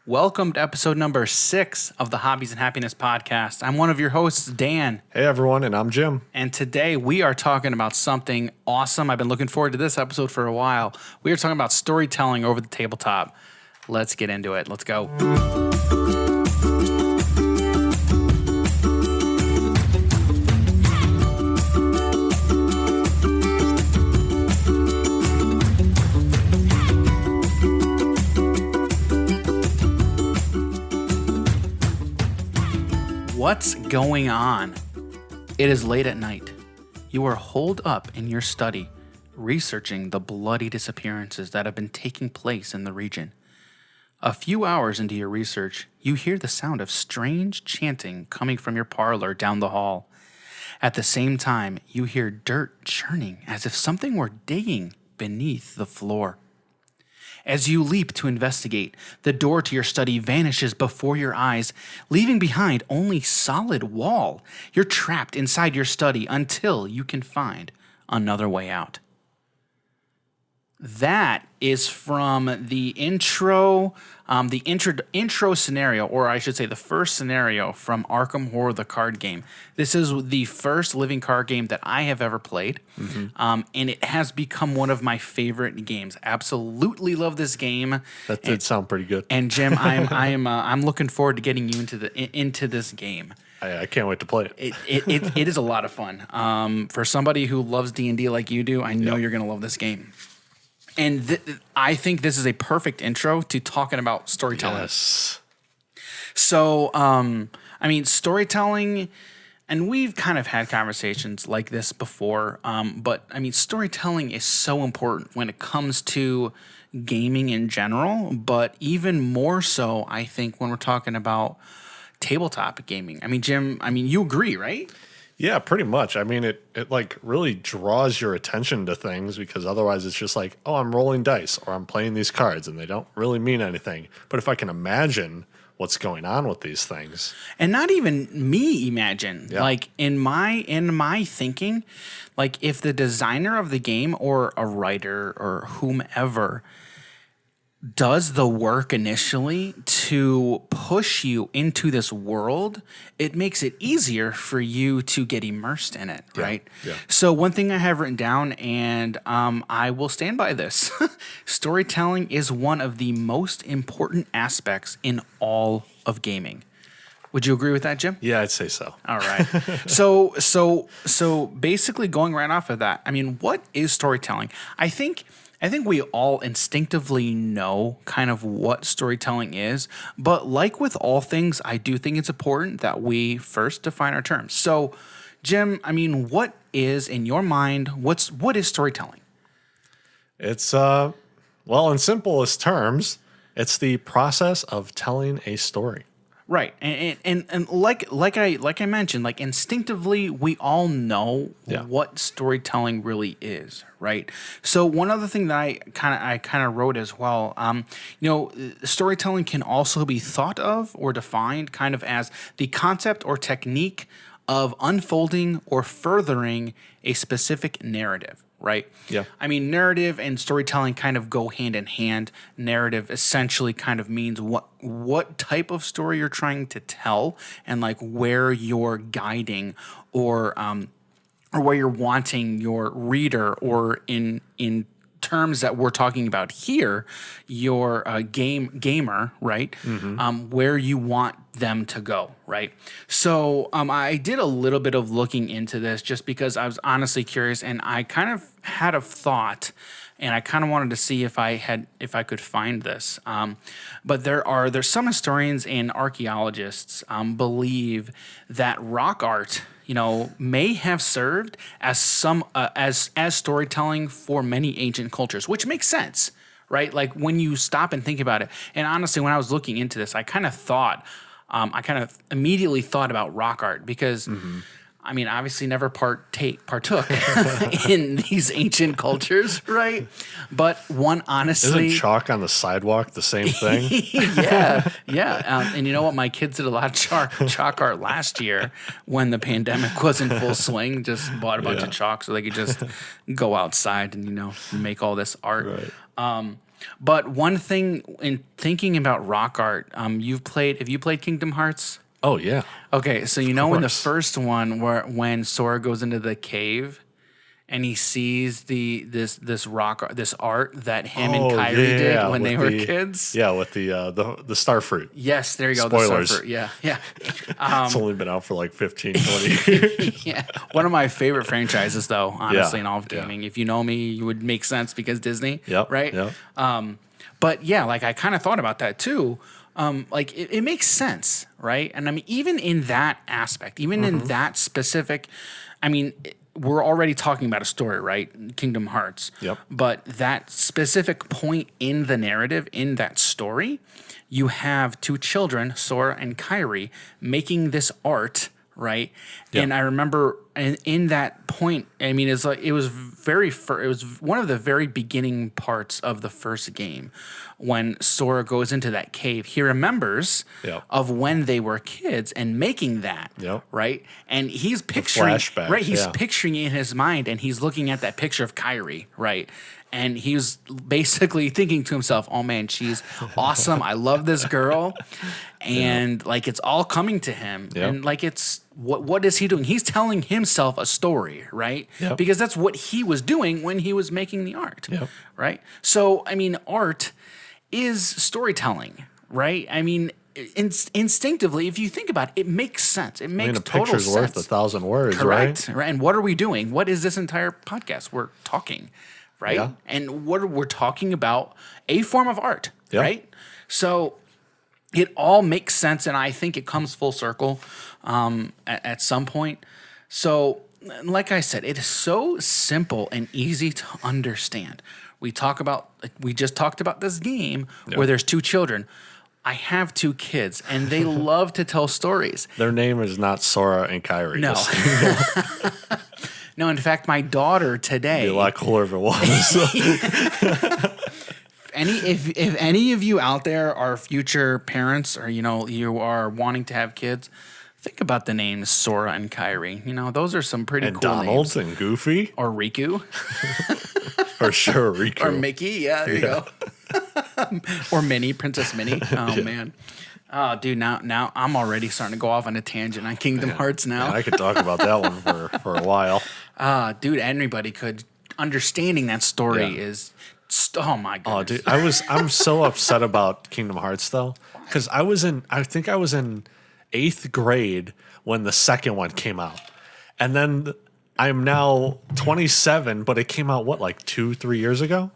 Welcome to episode number 6 of the Hobbies and Happiness podcast. I'm one of your hosts, Dan. Hey, everyone, and I'm Jim. And today we are talking about something awesome. I've been looking forward to this episode for a while. We are talking about storytelling over the tabletop. Let's get into it. Let's go. What's going on? It is late at night. You are holed up in your study, researching the bloody disappearances that have been taking place in the region. A few hours into your research, you hear the sound of strange chanting coming from your parlor down the hall. At the same time, you hear dirt churning as if something were digging beneath the floor. As you leap to investigate, the door to your study vanishes before your eyes, leaving behind only solid wall. You're trapped inside your study until you can find another way out. That is from the intro scenario, or I should say the first scenario from Arkham Horror, the card game. This is the first living card game that I have ever played, and it has become one of my favorite games. Absolutely love this game. That did sound pretty good. And Jim, I'm looking forward to getting you into this game. I can't wait to play it. It is a lot of fun. For somebody who loves D&D like you do, I know you're going to love this game. And I think this is a perfect intro to talking about storytelling. Yes. So, storytelling, and we've kind of had conversations like this before, but storytelling is so important when it comes to gaming in general, but even more so, I think, when we're talking about tabletop gaming. Jim, you agree, right? Yeah, pretty much. It like really draws your attention to things because otherwise it's just like, oh, I'm rolling dice or I'm playing these cards and they don't really mean anything. But if I can imagine what's going on with these things. And not even me imagine. Yeah. Like in my thinking, like if the designer of the game or a writer or whomever does the work initially to push you into this world, it makes it easier for you to get immersed in it, right? Yeah. So one thing I have written down, and I will stand by this, storytelling is one of the most important aspects in all of gaming. Would you agree with that, Jim? Yeah, I'd say so. All right. So basically going right off of that, what is storytelling? I think we all instinctively know kind of what storytelling is, but like with all things, I do think it's important that we first define our terms. So, Jim, what is, in your mind, what is storytelling? It's, in simplest terms, it's the process of telling a story. Right, and like I mentioned, like instinctively, we all know what storytelling really is, right? So one other thing that I kind of wrote as well, storytelling can also be thought of or defined kind of as the concept or technique of unfolding or furthering a specific narrative. Right? Yeah. Narrative and storytelling kind of go hand in hand. Narrative essentially kind of means what type of story you're trying to tell and like where you're guiding or where you're wanting your reader, or in terms that we're talking about here, your gamer, right? Mm-hmm. Where you want them to go, right? So I did a little bit of looking into this just because I was honestly curious, and I kind of had a thought, and I kind of wanted to see if I could find this. But there's some historians and archaeologists believe that rock art, may have served as as storytelling for many ancient cultures, which makes sense, right? Like when you stop and think about it. And honestly, when I was looking into this, I kind of immediately thought about rock art because obviously never partook in these ancient cultures, right? But one honestly... Isn't chalk on the sidewalk the same thing? yeah. And you know what? My kids did a lot of chalk art last year when the pandemic was in full swing. Just bought a bunch of chalk so they could just go outside and, make all this art. Right. But one thing in thinking about rock art, have you played Kingdom Hearts? Oh yeah. Okay, so you know in the course. first one when Sora goes into the cave and he sees this art that him and Kyrie did when with they were kids. Yeah, with the star fruit. Yes, there you go. Spoilers. The surfer. Yeah, yeah. It's only been out for like 15, 20 years. Yeah, one of my favorite franchises, though, honestly, Yeah, in all of yeah. gaming. If you know me, you would make sense because Disney, Yep, right? yep. But yeah, like I kind of thought about that too. Like it makes sense, right? And I mean, even in that aspect, even in that specific, I mean, we're already talking about a story, right? Kingdom Hearts. Yep. But that specific point in the narrative, in that story, you have two children, Sora and Kairi, making this art, right? Yep. And I remember in that point, I mean, it's like it was one of the very beginning parts of the first game when Sora goes into that cave. He remembers Yep. of when they were kids and making that, Yep. right? And he's picturing, flashback, right? He's yeah. picturing it in his mind, and he's looking at that picture of Kairi, right? And he was basically thinking to himself, "Oh man, she's awesome. I love this girl." And like it's all coming to him, Yep. and like it's what is he doing? He's telling himself a story, right? Yep. Because that's what he was doing when he was making the art, Yep. right? So I mean, art is storytelling, right? I mean, instinctively, if you think about it, it makes sense. It I makes mean, a total picture's sense. worth 1,000 words, Correct. right? Right. And what are we doing? What is this entire podcast? We're talking, right? Yeah. And we're talking about a form of art, Yeah. right? So it all makes sense, and I think it comes full circle at some point. So, like I said, it is so simple and easy to understand. We just talked about this game where there's two children. I have two kids, and they love to tell stories. Their name is not Sora and Kairi. No. No, in fact, my daughter today. It'd be a lot cooler if it was. If any of you out there are future parents, or you are wanting to have kids, think about the names Sora and Kairi. Those are some pretty and cool Donald names. and Goofy. Or Riku. For sure, Riku. Or Mickey. Yeah, there you go. Or Minnie, Princess Minnie. Oh man. Oh, dude, now I'm already starting to go off on a tangent on Kingdom Hearts now. Man, I could talk about that one for a while. Dude, anybody could. Understanding that story Yeah. is, oh my goodness. Oh, dude, I'm so upset about Kingdom Hearts though, because I think I was in 8th grade when the second one came out, and then I'm now 27, but it came out like 2-3 years ago.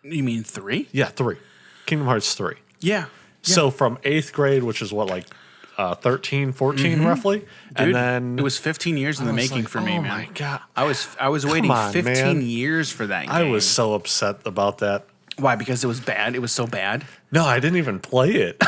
You mean 3? Yeah, 3. Kingdom Hearts 3. Yeah. So from 8th grade, which is 13, 14 roughly, Dude, and then it was 15 years in the I was making like, for me, oh man. my God. I was waiting on, 15 man. years for that game. I was so upset about that. Why? Because it was bad. It was so bad. No, I didn't even play it.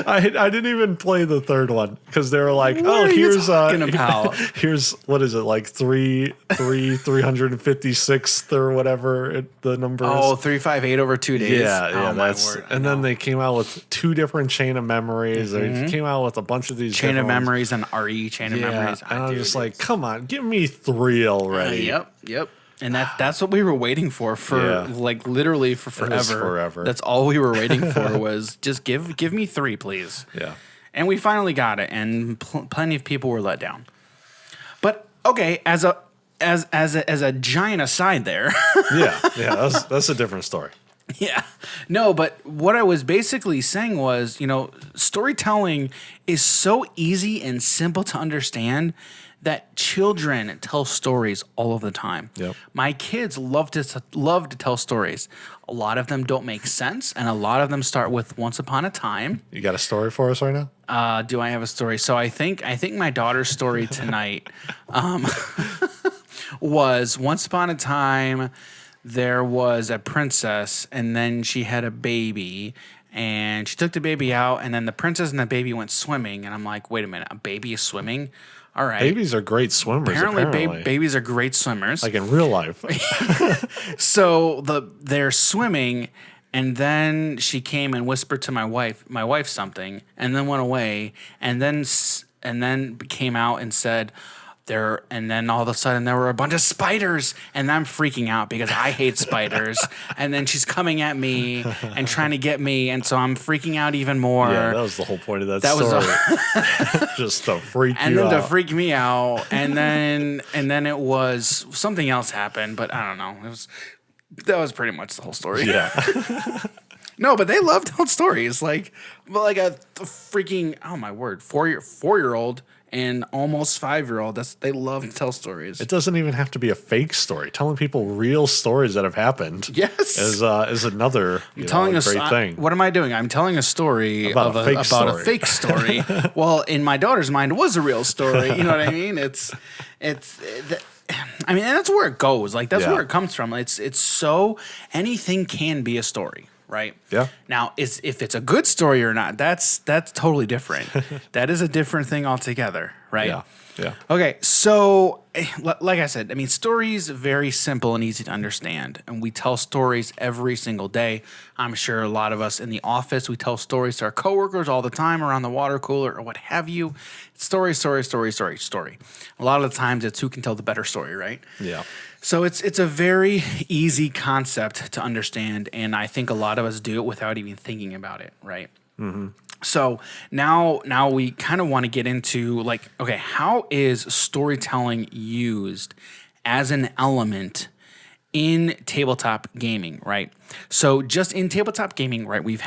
I didn't even play the third one because they were like, What are you here's talking about? here's what is it like 356th or whatever the number Oh, is. 358 over 2 days. Yeah, Oh, my that's word. and then they came out with 2 different Chain of Memories. They came out with a bunch of these Chain of different ones. Memories and RE Chain of Yeah, Memories. and I'm Dude, just like, come on, give me 3 already. Yep. And that's what we were waiting for Yeah. like literally for forever. was forever. That's all we were waiting for was just give me 3, please. Yeah. And we finally got it, and plenty of people were let down. But okay, as a giant aside there. Yeah, that's a different story. Yeah. No, but what I was basically saying was, storytelling is so easy and simple to understand that children tell stories all of the time. Yep. My kids love to tell stories. A lot of them don't make sense, and a lot of them start with "Once upon a time." You got a story for us right now? Do I have a story? So I think my daughter's story tonight was once upon a time there was a princess, and then she had a baby, and she took the baby out, and then the princess and the baby went swimming, and I'm like, wait a minute, a baby is swimming? All right. Babies are great swimmers. Apparently, Babies are great swimmers. like in real life. So they're swimming, and then she came and whispered to my wife something, and then went away, and then came out and said, and then all of a sudden there were a bunch of spiders, and I'm freaking out because I hate spiders. And then she's coming at me and trying to get me, and so I'm freaking out even more. Yeah, that was the whole point of that That was story. Just to freak and you then out. to freak me out, and then it was something else happened, but I don't know. That was pretty much the whole story. Yeah. No, but they love telling stories. Like a freaking, oh my word, 4-year-old and almost 5-year-old. They love to tell stories. It doesn't even have to be a fake story. Telling people real stories that have happened Yes. is another great thing. What am I doing? I'm telling a story About a fake story. Well, in my daughter's mind, it was a real story. You know what I mean? I mean, and that's where it goes. Like that's where it comes from. It's so anything can be a story. Right. Yeah. Now, if it's a good story or not, that's totally different. That is a different thing altogether. Right. Yeah. Yeah. Okay. So, like I said, I mean, stories are very simple and easy to understand, and we tell stories every single day. I'm sure a lot of us in the office, we tell stories to our coworkers all the time around the water cooler or what have you. Story. A lot of the times, it's who can tell the better story. Right. Yeah. So it's a very easy concept to understand, and I think a lot of us do it without even thinking about it, right? Mm-hmm. So now we kind of want to get into like, okay, how is storytelling used as an element in tabletop gaming, right? So just in tabletop gaming, right, we've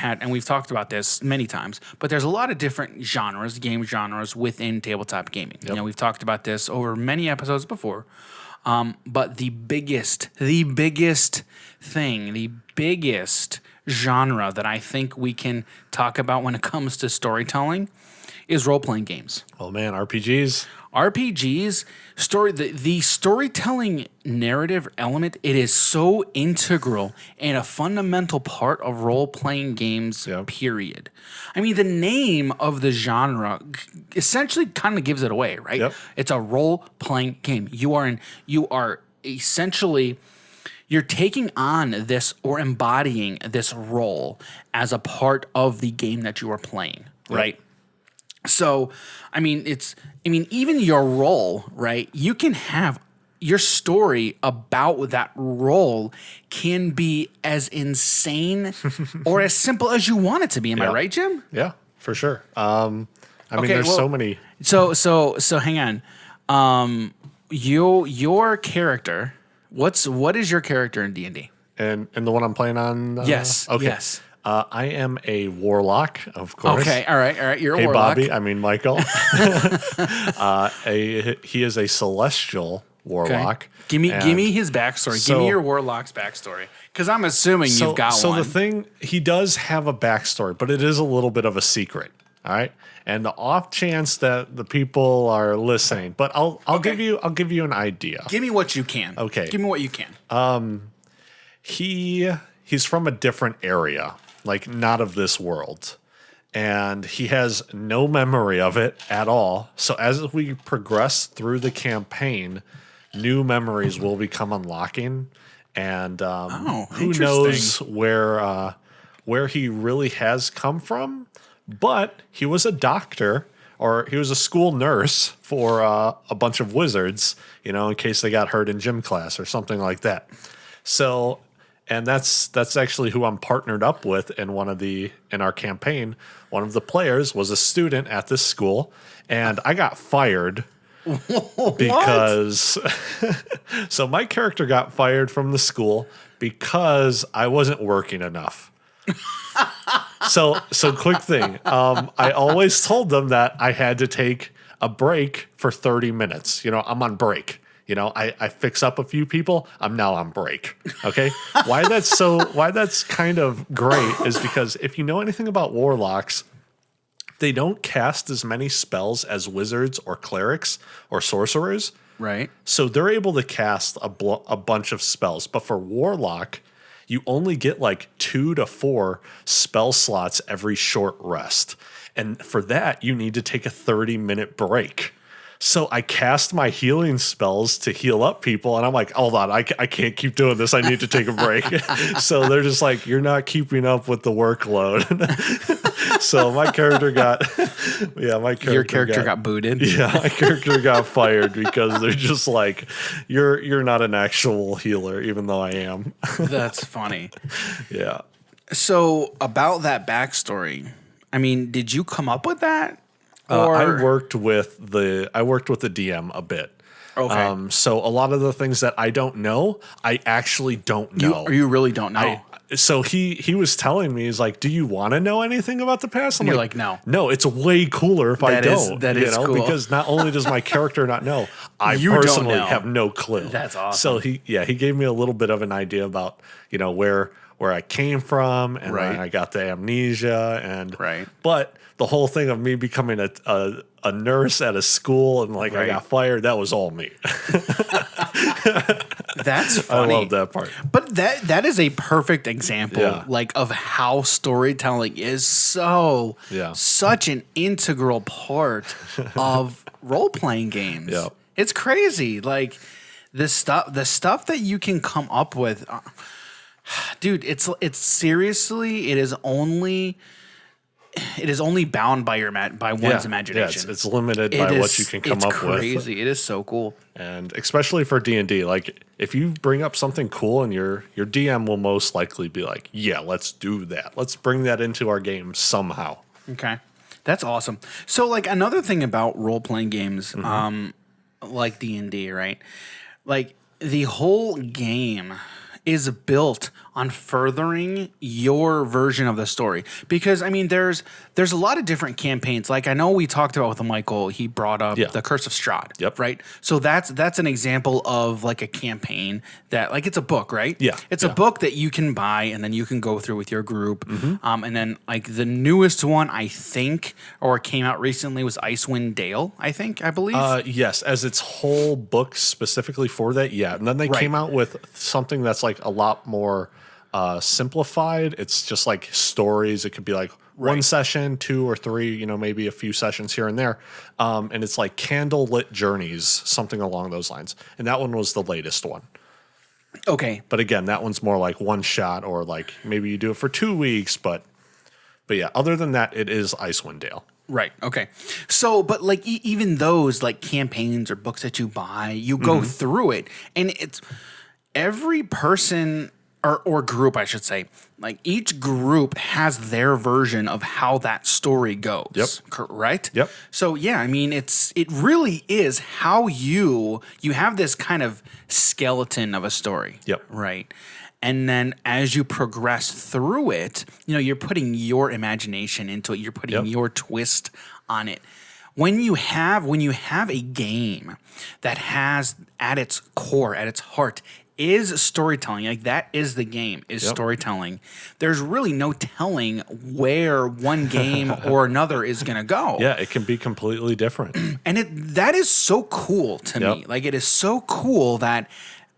talked about this many times, but there's a lot of different genres, game genres within tabletop gaming. Yep. You know, we've talked about this over many episodes before. But the biggest genre that I think we can talk about when it comes to storytelling is role-playing games. Oh man, RPGs. The storytelling narrative element, it is so integral and a fundamental part of role-playing games, period. I mean, the name of the genre essentially kind of gives it away, right? Yep. It's a role-playing game. You are essentially, you're taking on this or embodying this role as a part of the game that you are playing, right? So, I mean, even your role, right? You can have your story about that role can be as insane or as simple as you want it to be. Am I right, Jim? Yeah, for sure. Mean, there's so many. So hang on. Your character. What is your character in D&D? And the one I'm playing on. Yes. Okay. Yes. I am a warlock, of course. Okay, all right. You're a hey, warlock. Bobby. I mean, Michael. He is a celestial warlock. Okay. Give me his backstory. Give me your warlock's backstory, because I'm assuming you've got one. So the thing, he does have a backstory, but it is a little bit of a secret. All right, and the off chance that the people are listening, but I'll give you an idea. Give me what you can. Okay. Give me what you can. He's from a different area, like not of this world. And he has no memory of it at all. So as we progress through the campaign, new memories will become unlocking. And who knows where he really has come from. But he was a doctor, or he was a school nurse for a bunch of wizards, in case they got hurt in gym class or something like that. So... And that's actually who I'm partnered up with in our campaign. One of the players was a student at this school, and I got fired because so my character got fired from the school because I wasn't working enough. So quick thing. I always told them that I had to take a break for 30 minutes. I'm on break. I fix up a few people. I'm now on break. Okay. Why that's kind of great is because if you know anything about warlocks, they don't cast as many spells as wizards or clerics or sorcerers. Right. So they're able to cast a bunch of spells. But for warlock, you only get like 2 to 4 spell slots every short rest. And for that, you need to take a 30-minute break. So I cast my healing spells to heal up people, and I'm like, hold on, I can't keep doing this. I need to take a break. So they're just like, you're not keeping up with the workload. So my character got, Your character got booted. Yeah, my character got fired because they're just like, you're not an actual healer, even though I am. That's funny. Yeah. So about that backstory, I mean, did you come up with that? I worked with the DM a bit. Okay. So a lot of the things that I don't know, I actually don't know. You really don't know. So he was telling me, he's like, do you want to know anything about the past? And you're like, no. No, it's way cooler if I don't. That is cool. Because not only does my character not know, I You don't personally know. have no clue. That's awesome. So he gave me a little bit of an idea about, where I came from and Right. when I got the amnesia and Right. But the whole thing of me becoming a nurse at a school and like I Right. got fired, that was all me. That's funny. I love that part. But that is a perfect example, Yeah. like, of how storytelling is such an integral part of role playing games. Yeah. It's crazy, like the stuff that you can come up with, dude. It's seriously, it is only bound by one's imagination. It's limited by what you can come up It's with. crazy. It is so cool. And especially for D&D, like if you bring up something cool and your DM will most likely be like, yeah, let's do that. Let's bring that into our game somehow. Okay. That's awesome. So, like, another thing about role-playing games, like D&D, right? Like, the whole game is built on furthering your version of the story. Because, I mean, there's a lot of different campaigns. Like, I know we talked about with Michael, he brought up The Curse of Strahd. Yep. Right? So that's an example of, like, a campaign that, like, it's a book, right? Yeah. It's a book that you can buy and then you can go through with your group. And then, like, the newest one, I think, or came out recently, was Icewind Dale, I believe. Yes, as its whole book specifically for that, yeah. And then they came out with something that's like a lot more simplified. It's just like stories. It could be like one session, 2 or 3, maybe a few sessions here and there. And it's like candlelit journeys, something along those lines. And that one was the latest one. Okay. But again, that one's more like one shot, or like maybe you do it for 2 weeks. But yeah, other than that, it is Icewind Dale. Right. Okay. So, but like even those like campaigns or books that you buy, you go through it, and it's every person or group, I should say, like each group has their version of how that story goes. Yep. Right? Yep. So yeah, I mean, it really is how you have this kind of skeleton of a story. Yep. Right. And then as you progress through it, you're putting your imagination into it. You're putting your twist on it. When you have a game that has at its core, at its heart, is storytelling, like that is the game, is storytelling. There's really no telling where one game or another is going to go. Yeah, it can be completely different. And that is so cool to me. Like, it is so cool that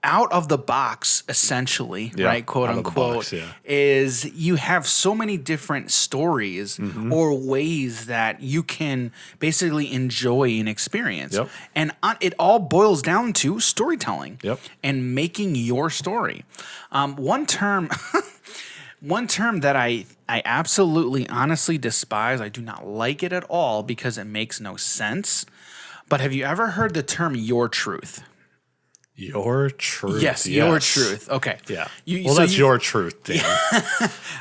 out of the box, essentially, right, quote unquote, is you have so many different stories or ways that you can basically enjoy an experience. And it all boils down to storytelling and making your story. One term that I absolutely honestly despise, I do not like it at all because it makes no sense. But have you ever heard the term "your truth"? Your truth. Yes, your truth. Okay. Yeah. That's your truth, Dan.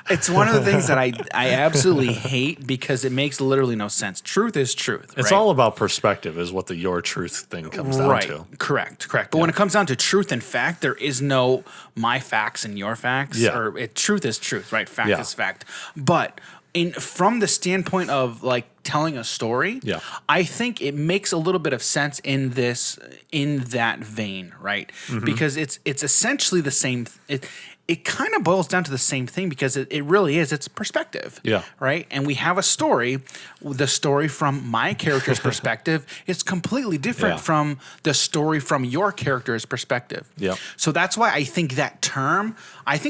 It's one of the things that I absolutely hate because it makes literally no sense. Truth is truth. It's all about perspective is what the your truth thing comes down to. Correct. But when it comes down to truth and fact, there is no my facts and your facts. Yeah. Truth is truth, right? Fact is fact. But from the standpoint of like telling a story, I think it makes a little bit of sense in that vein, right? Because it's essentially the same. It kind of boils down to the same thing because it really is. It's perspective, right? And we have a story. The story from my character's perspective is completely different from the story from your character's perspective. So that's why I think that term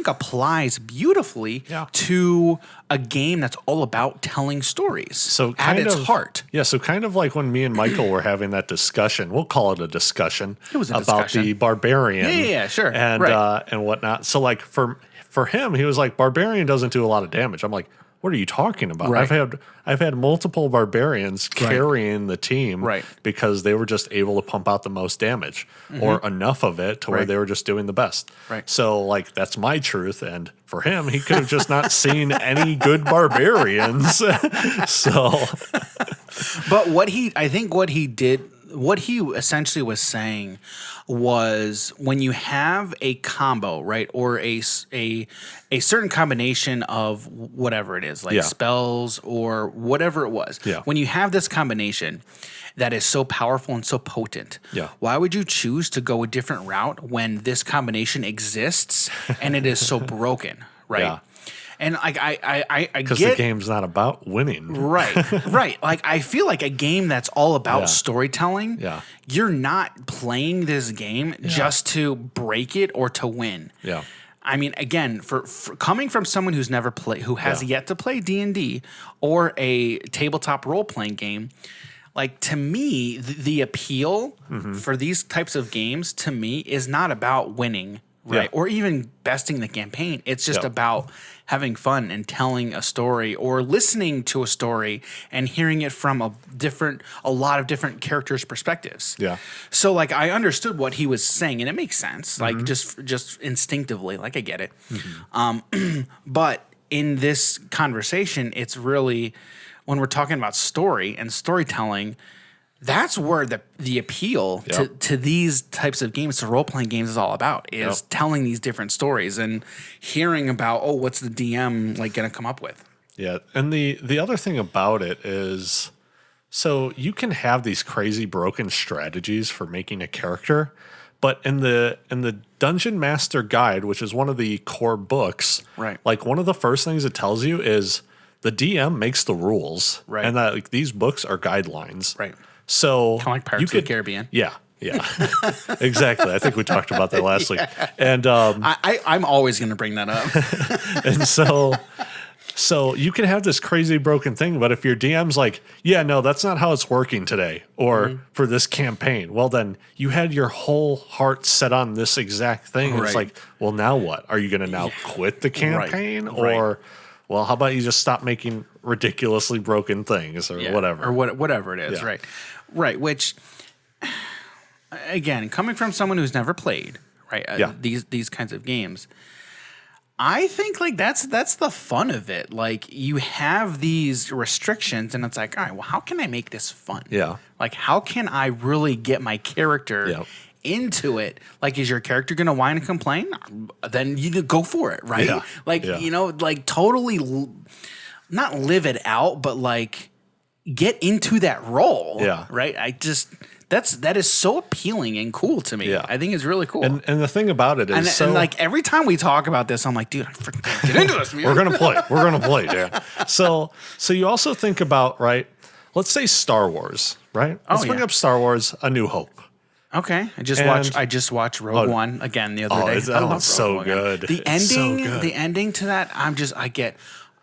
applies beautifully to a game that's all about telling stories. So at its heart. Yeah, so kind of like when me and Michael were having that discussion, we'll call it a discussion. It was a about discussion. the barbarian. Yeah, sure. And Right. and whatnot. So like for him, he was like, barbarian doesn't do a lot of damage. I'm like, what are you talking about? Right. I've had multiple barbarians carrying the team Right. because they were just able to pump out the most damage or enough of it to where Right. they were just doing the best. Right. So that's my truth. And for him, he could have just not seen any good barbarians. So But I think what he essentially was saying was when you have a combo, right, or a certain combination of whatever it is, like Yeah. spells or whatever it was, Yeah. when you have this combination that is so powerful and so potent, Yeah. why would you choose to go a different route when this combination exists and it is so broken, right? Yeah. And like I because get the game's not about winning. Right, right. Like I feel like a game that's all about Yeah. storytelling. Yeah. You're not playing this game just to break it or to win. Yeah. I mean, again, for coming from someone who's never played, who has Yeah. yet to play D&D or a tabletop role playing game, like to me, the appeal for these types of games to me is not about winning, right, Yeah. or even besting the campaign. It's just Yep. about having fun and telling a story or listening to a story and hearing it from a lot of different characters' perspectives. Yeah. So like I understood what he was saying and it makes sense. Like just instinctively, like I get it. But in this conversation, it's really when we're talking about story and storytelling, that's where the appeal to these types of games, to role-playing games is all about, is telling these different stories and hearing about, what's the DM like going to come up with? Yeah, and the other thing about it is, so you can have these crazy broken strategies for making a character, but in the Dungeon Master Guide, which is one of the core books, Right. like one of the first things it tells you is the DM makes the rules, Right. and that like these books are guidelines, Right. So Kind of like Pirates of the Caribbean. Yeah, exactly. I think we talked about that last week, and I'm always going to bring that up. and so you can have this crazy broken thing, but if your DM's like, yeah, no, that's not how it's working today or for this campaign, well, then you had your whole heart set on this exact thing. Right. It's like, well, now what? Are you going to now quit the campaign? Right. Or, well, how about you just stop making ridiculously broken things or whatever? Or whatever it is, Yeah. right. Right, which, again, coming from someone who's never played, right, these kinds of games, I think like that's the fun of it. Like you have these restrictions, and it's like, all right, well, how can I make this fun? Yeah. Like, how can I really get my character into it? Like, is your character going to whine and complain? Then you go for it, right? Yeah. Like, Yeah. like totally not live it out, but like get into that role. Yeah. Right. That is so appealing and cool to me. Yeah. I think it's really cool. And the thing about it is, And like every time we talk about this, I'm like, dude, I freaking can't get into this, man. we're gonna play. We're gonna play, Dan. So you also think about, right? Let's say Star Wars, right? Let's bring up Star Wars: A New Hope. Okay, I just watched Rogue One again the other day. That one's so good. The ending to that,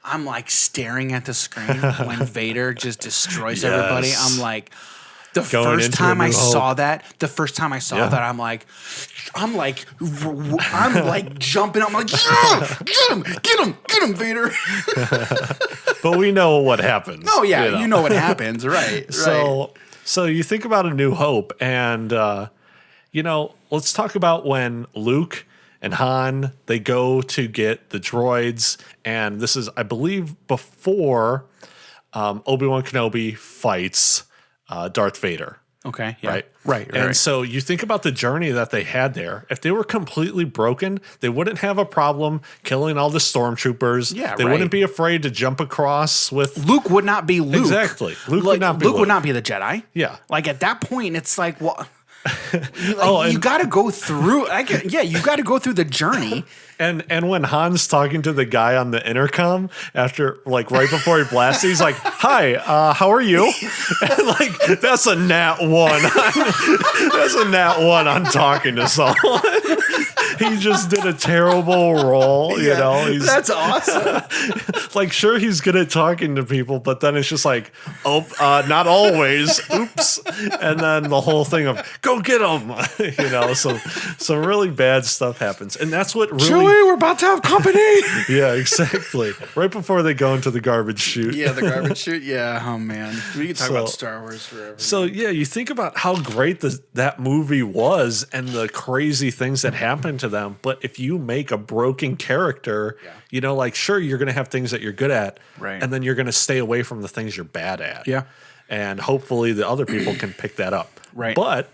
I'm like staring at the screen when Vader just destroys everybody. I'm like, the first time I saw that, I'm like jumping. I'm like, yeah, get him, Vader. But we know what happens. Oh yeah, you know what happens, right? So you think about A New Hope, and let's talk about when Luke and Han, they go to get the droids, and this is, I believe, before Obi-Wan Kenobi fights Darth Vader. Okay. Yeah. Right. And so you think about the journey that they had there. If they were completely broken, they wouldn't have a problem killing all the stormtroopers. Yeah, they wouldn't be afraid to jump across with Luke would not be Luke. Exactly. Luke would not be the Jedi. Yeah. Like at that point, it's like, well, you got to go through. You got to go through the journey And when Han's talking to the guy on the intercom after, like, right before he blasts, he's like, "Hi, how are you?" And like, that's a nat one. That's a nat one on talking to someone. He just did a terrible role, you know. That's awesome. Like, sure, he's good at talking to people, but then it's just like, oh, not always. Oops. And then the whole thing of go get him, you know. So some really bad stuff happens, and that's what really. Joey, we're about to have company. Yeah, exactly. Right before they go into the garbage chute. Yeah, the garbage chute. Yeah. Oh man, we can talk about Star Wars forever. So yeah, you think about how great that movie was and the crazy things that happened to them. But if you make a broken character, you know, like, sure, you're going to have things that you're good at, right? And then you're going to stay away from the things you're bad at. Yeah. And hopefully the other people can pick that up. Right. But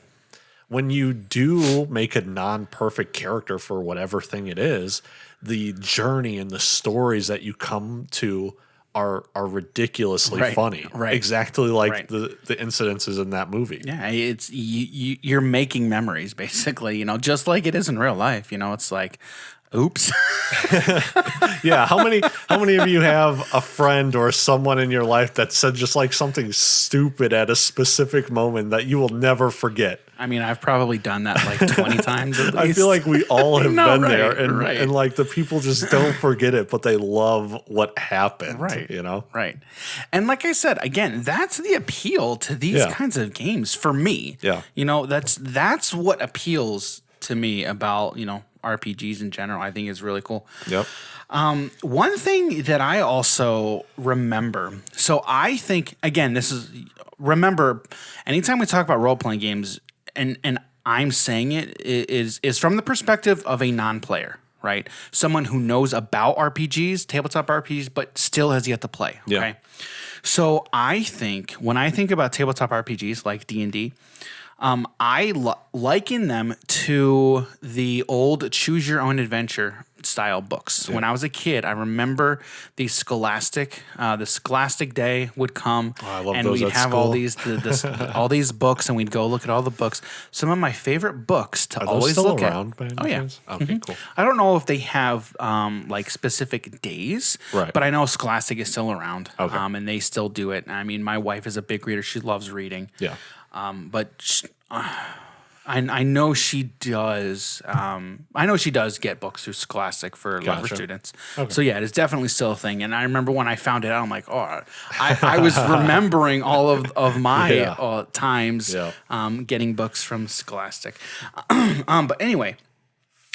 when you do make a non-perfect character for whatever thing it is, the journey and the stories that you come to are ridiculously funny. Right. Exactly like the incidences in that movie. Yeah, it's you're making memories basically, you know, just like it is in real life. You know, it's like, oops. Yeah, how many of you have a friend or someone in your life that said just like something stupid at a specific moment that you will never forget? I mean, I've probably done that like 20 times at least. I feel like we all have been there, and and like the people just don't forget it, but they love what happened, you know? Right. And like I said, again, that's the appeal to these kinds of games for me. Yeah. You know, that's what appeals to me about, you know, RPGs in general. I think is really cool. Yep. One thing that I also remember, so I think, again, remember, anytime we talk about role-playing games, and I'm saying it, is from the perspective of a non-player, right? Someone who knows about RPGs, tabletop RPGs, but still has yet to play, okay? Yeah. So I think, when I think about tabletop RPGs like D&D, I liken them to the old Choose Your Own Adventure style books. Yeah. When I was a kid, I remember the Scholastic day would come, and we'd have all these all these books, and we'd go look at all the books. Some of my favorite books to always look at. Oh yeah, okay, cool. I don't know if they have like specific days, right? But I know Scholastic is still around, and they still do it. I mean, my wife is a big reader; she loves reading. Yeah. But I know she does. I know she does get books through Scholastic for her students. Okay. So yeah, it is definitely still a thing. And I remember when I found it out, I'm like, oh, I was remembering all of my times getting books from Scholastic. But anyway,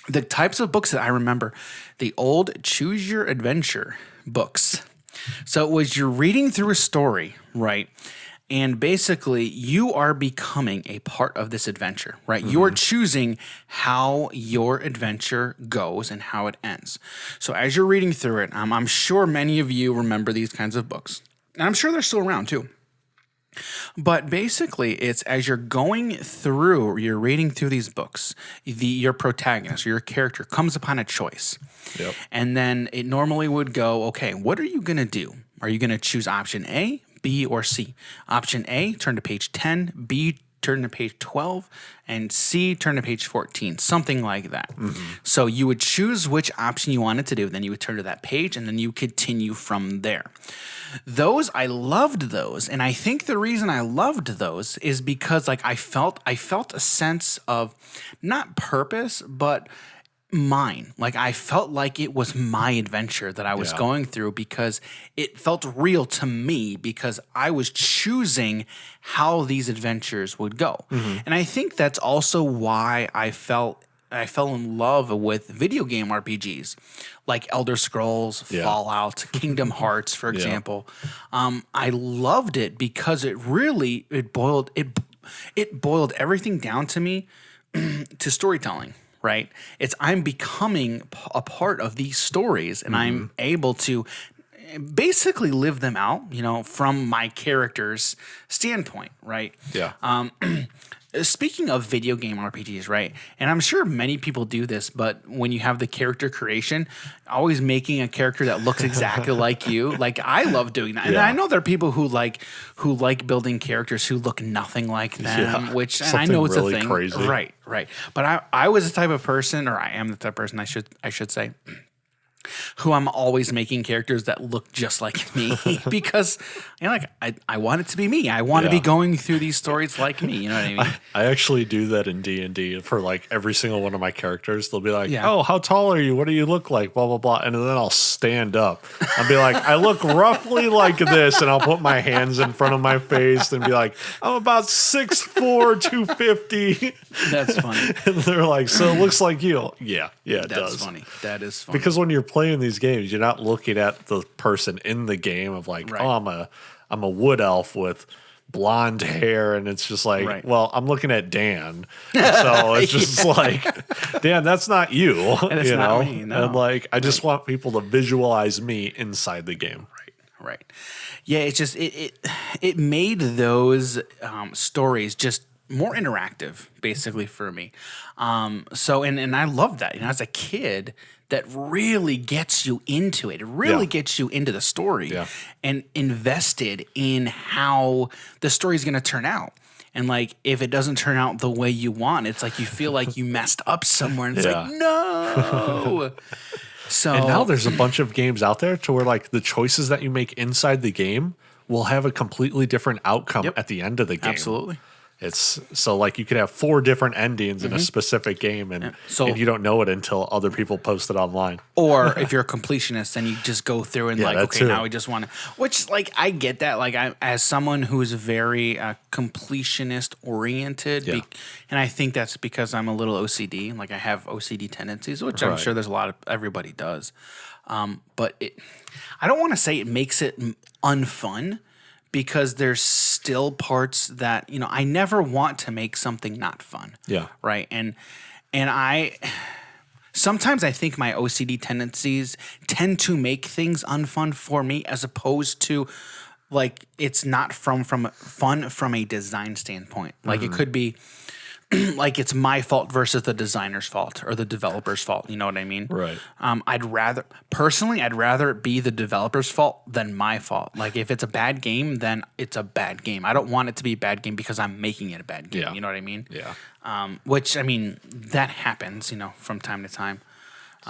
the types of books that I remember, the old Choose Your Adventure books. So it was you're reading through a story, right? And basically, you are becoming a part of this adventure, right? Mm-hmm. You're choosing how your adventure goes and how it ends. So as you're reading through it, I'm sure many of you remember these kinds of books. And I'm sure they're still around too. But basically, it's as you're going through, you're reading through these books, your protagonist, your character comes upon a choice. Yep. And then it normally would go, okay, what are you going to do? Are you going to choose option A, B, or C? Option A, turn to page 10, B, turn to page 12, and C, turn to page 14, something like that. Mm-hmm. So you would choose which option you wanted to do, then you would turn to that page, and then you continue from there. Those, I loved those, and I think the reason I loved those is because like I felt a sense of not purpose, but mine. Like I felt like it was my adventure that I was going through because it felt real to me because I was choosing how these adventures would go. Mm-hmm. And I think that's also why I fell in love with video game RPGs like Elder Scrolls, Fallout, Kingdom Hearts, for example. I loved it because it really boiled everything down to me to storytelling. Right? I'm becoming a part of these stories and I'm able to basically live them out, you know, from my character's standpoint, right? Yeah. Speaking of video game RPGs, right? And I'm sure many people do this, but when you have the character creation, always making a character that looks exactly like you. Like I love doing that. And Yeah. I know there are people who like building characters who look nothing like them, Yeah. which and I Something know it's really a thing. crazy. Right. But I was the type of person, or I am the type of person I should say, who I'm always making characters that look just like me because I want it to be me. I want to be Yeah. going through these stories like me. You know what I mean? I actually do that in D&D for like every single one of my characters. They'll be like, Yeah. "Oh, how tall are you? What do you look like?" Blah blah blah, and then I'll stand up. I'll be like, "I look roughly like this," and I'll put my hands in front of my face and be like, "I'm about 6'4", 250." That's funny. And they're like, "So it looks like you." Yeah, it That's does. funny. That is funny. Because when you're playing these games, you're not looking at the person in the game of like, Right. "Oh, I'm a wood elf with blonde hair," and it's just like, Right. well, I'm looking at Dan, so it's just like, Dan, that's not you, it's you not know. me, no. And like, I just want people to visualize me inside the game. Right. Yeah, it's just it made those stories just more interactive, basically for me. So and I love that. You know, as a kid, that really gets you into it. It really Yeah. gets you into the story Yeah. and invested in how the story is going to turn out. And like, if it doesn't turn out the way you want, it's like you feel like you messed up somewhere. And it's Yeah. like, no. So And now there's a bunch of games out there to where like the choices that you make inside the game will have a completely different outcome Yep. at the end of the game. absolutely. It's so like you could have 4 different endings in a specific game, and, So- and you don't know it until other people post it online. Or if you're a completionist, then you just go through and Yeah, like, that okay, too. now we just want to. Which, like, I get that. Like, I as someone who is very completionist oriented, Yeah. and I think that's because I'm a little OCD. Like, I have OCD tendencies, which I'm Right. sure there's a lot of everybody does. But I don't want to say it makes it unfun, because there's still parts that, you know, I never want to make something not fun. Yeah. Right. And I sometimes I think my OCD tendencies tend to make things unfun for me, as opposed to like it's not from fun from a design standpoint. Like it could be like it's my fault versus the designer's fault or the developer's fault. You know what I mean? Right. I'd rather it be the developer's fault than my fault. Like if it's a bad game, then it's a bad game. I don't want it to be a bad game because I'm making it a bad game. Yeah. You know what I mean? Yeah. Which, I mean, that happens, you know, from time to time.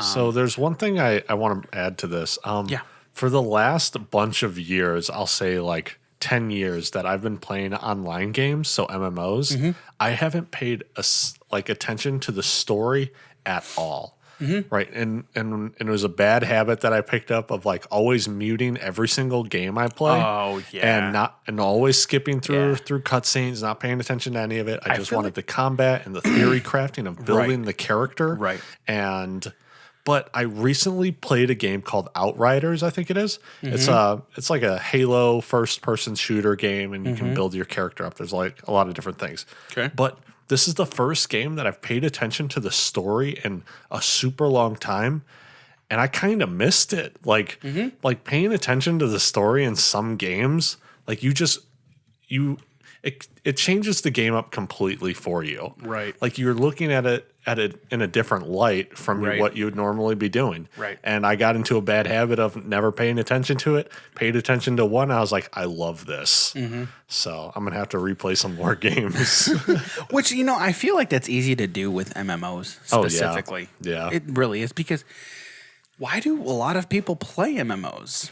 So there's one thing I want to add to this. Yeah. For the last bunch of years, I'll say like 10 years that I've been playing online games, so MMOs, I haven't paid attention to the story at all. Right. And it was a bad habit that I picked up of like always muting every single game I play. Oh, yeah. And always skipping through cutscenes, not paying attention to any of it. I just feel wanted like- the combat and the theory crafting of building the character. Right. But I recently played a game called Outriders, I think it is. It's like a Halo first person shooter game, and you can build your character up. There's like a lot of different things. Okay. But this is the first game that I've paid attention to the story in a super long time, and I kind of missed it. Like paying attention to the story in some games, like it changes the game up completely for you. Right. Like you're looking at it in a different light from Right. what you would normally be doing. Right. And I got into a bad habit of never paying attention to it. Paid attention to one. I was like, I love this. So I'm gonna have to replay some more games. Which, you know, I feel like that's easy to do with MMOs Oh, yeah. specifically. Yeah. It really is, because why do a lot of people play MMOs?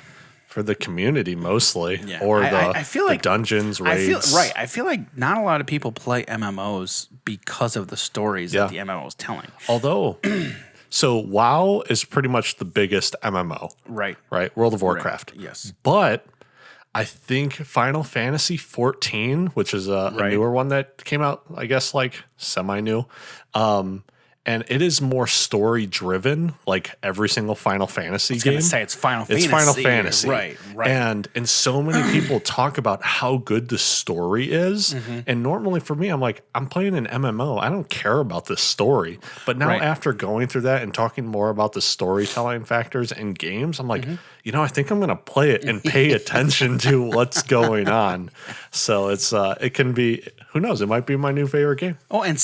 For the community mostly, Yeah. or I feel the like dungeons, raids. I feel like not a lot of people play MMOs because of the stories that the MMO is telling. Although, so WoW is pretty much the biggest MMO, Right. right? World of Warcraft. Yes. But I think Final Fantasy 14, which is a newer one that came out, I guess, like semi-new, and it is more story driven, like every single Final Fantasy game. Gonna say it's Final It's Fantasy. Final Fantasy. Right. And so many people talk about how good the story is. And normally for me, I'm like, I'm playing an MMO. I don't care about the story. But now Right. after going through that and talking more about the storytelling factors in games, I'm like, you know, I think I'm going to play it and pay attention to what's going on. So it can be who knows? It might be my new favorite game. Oh, and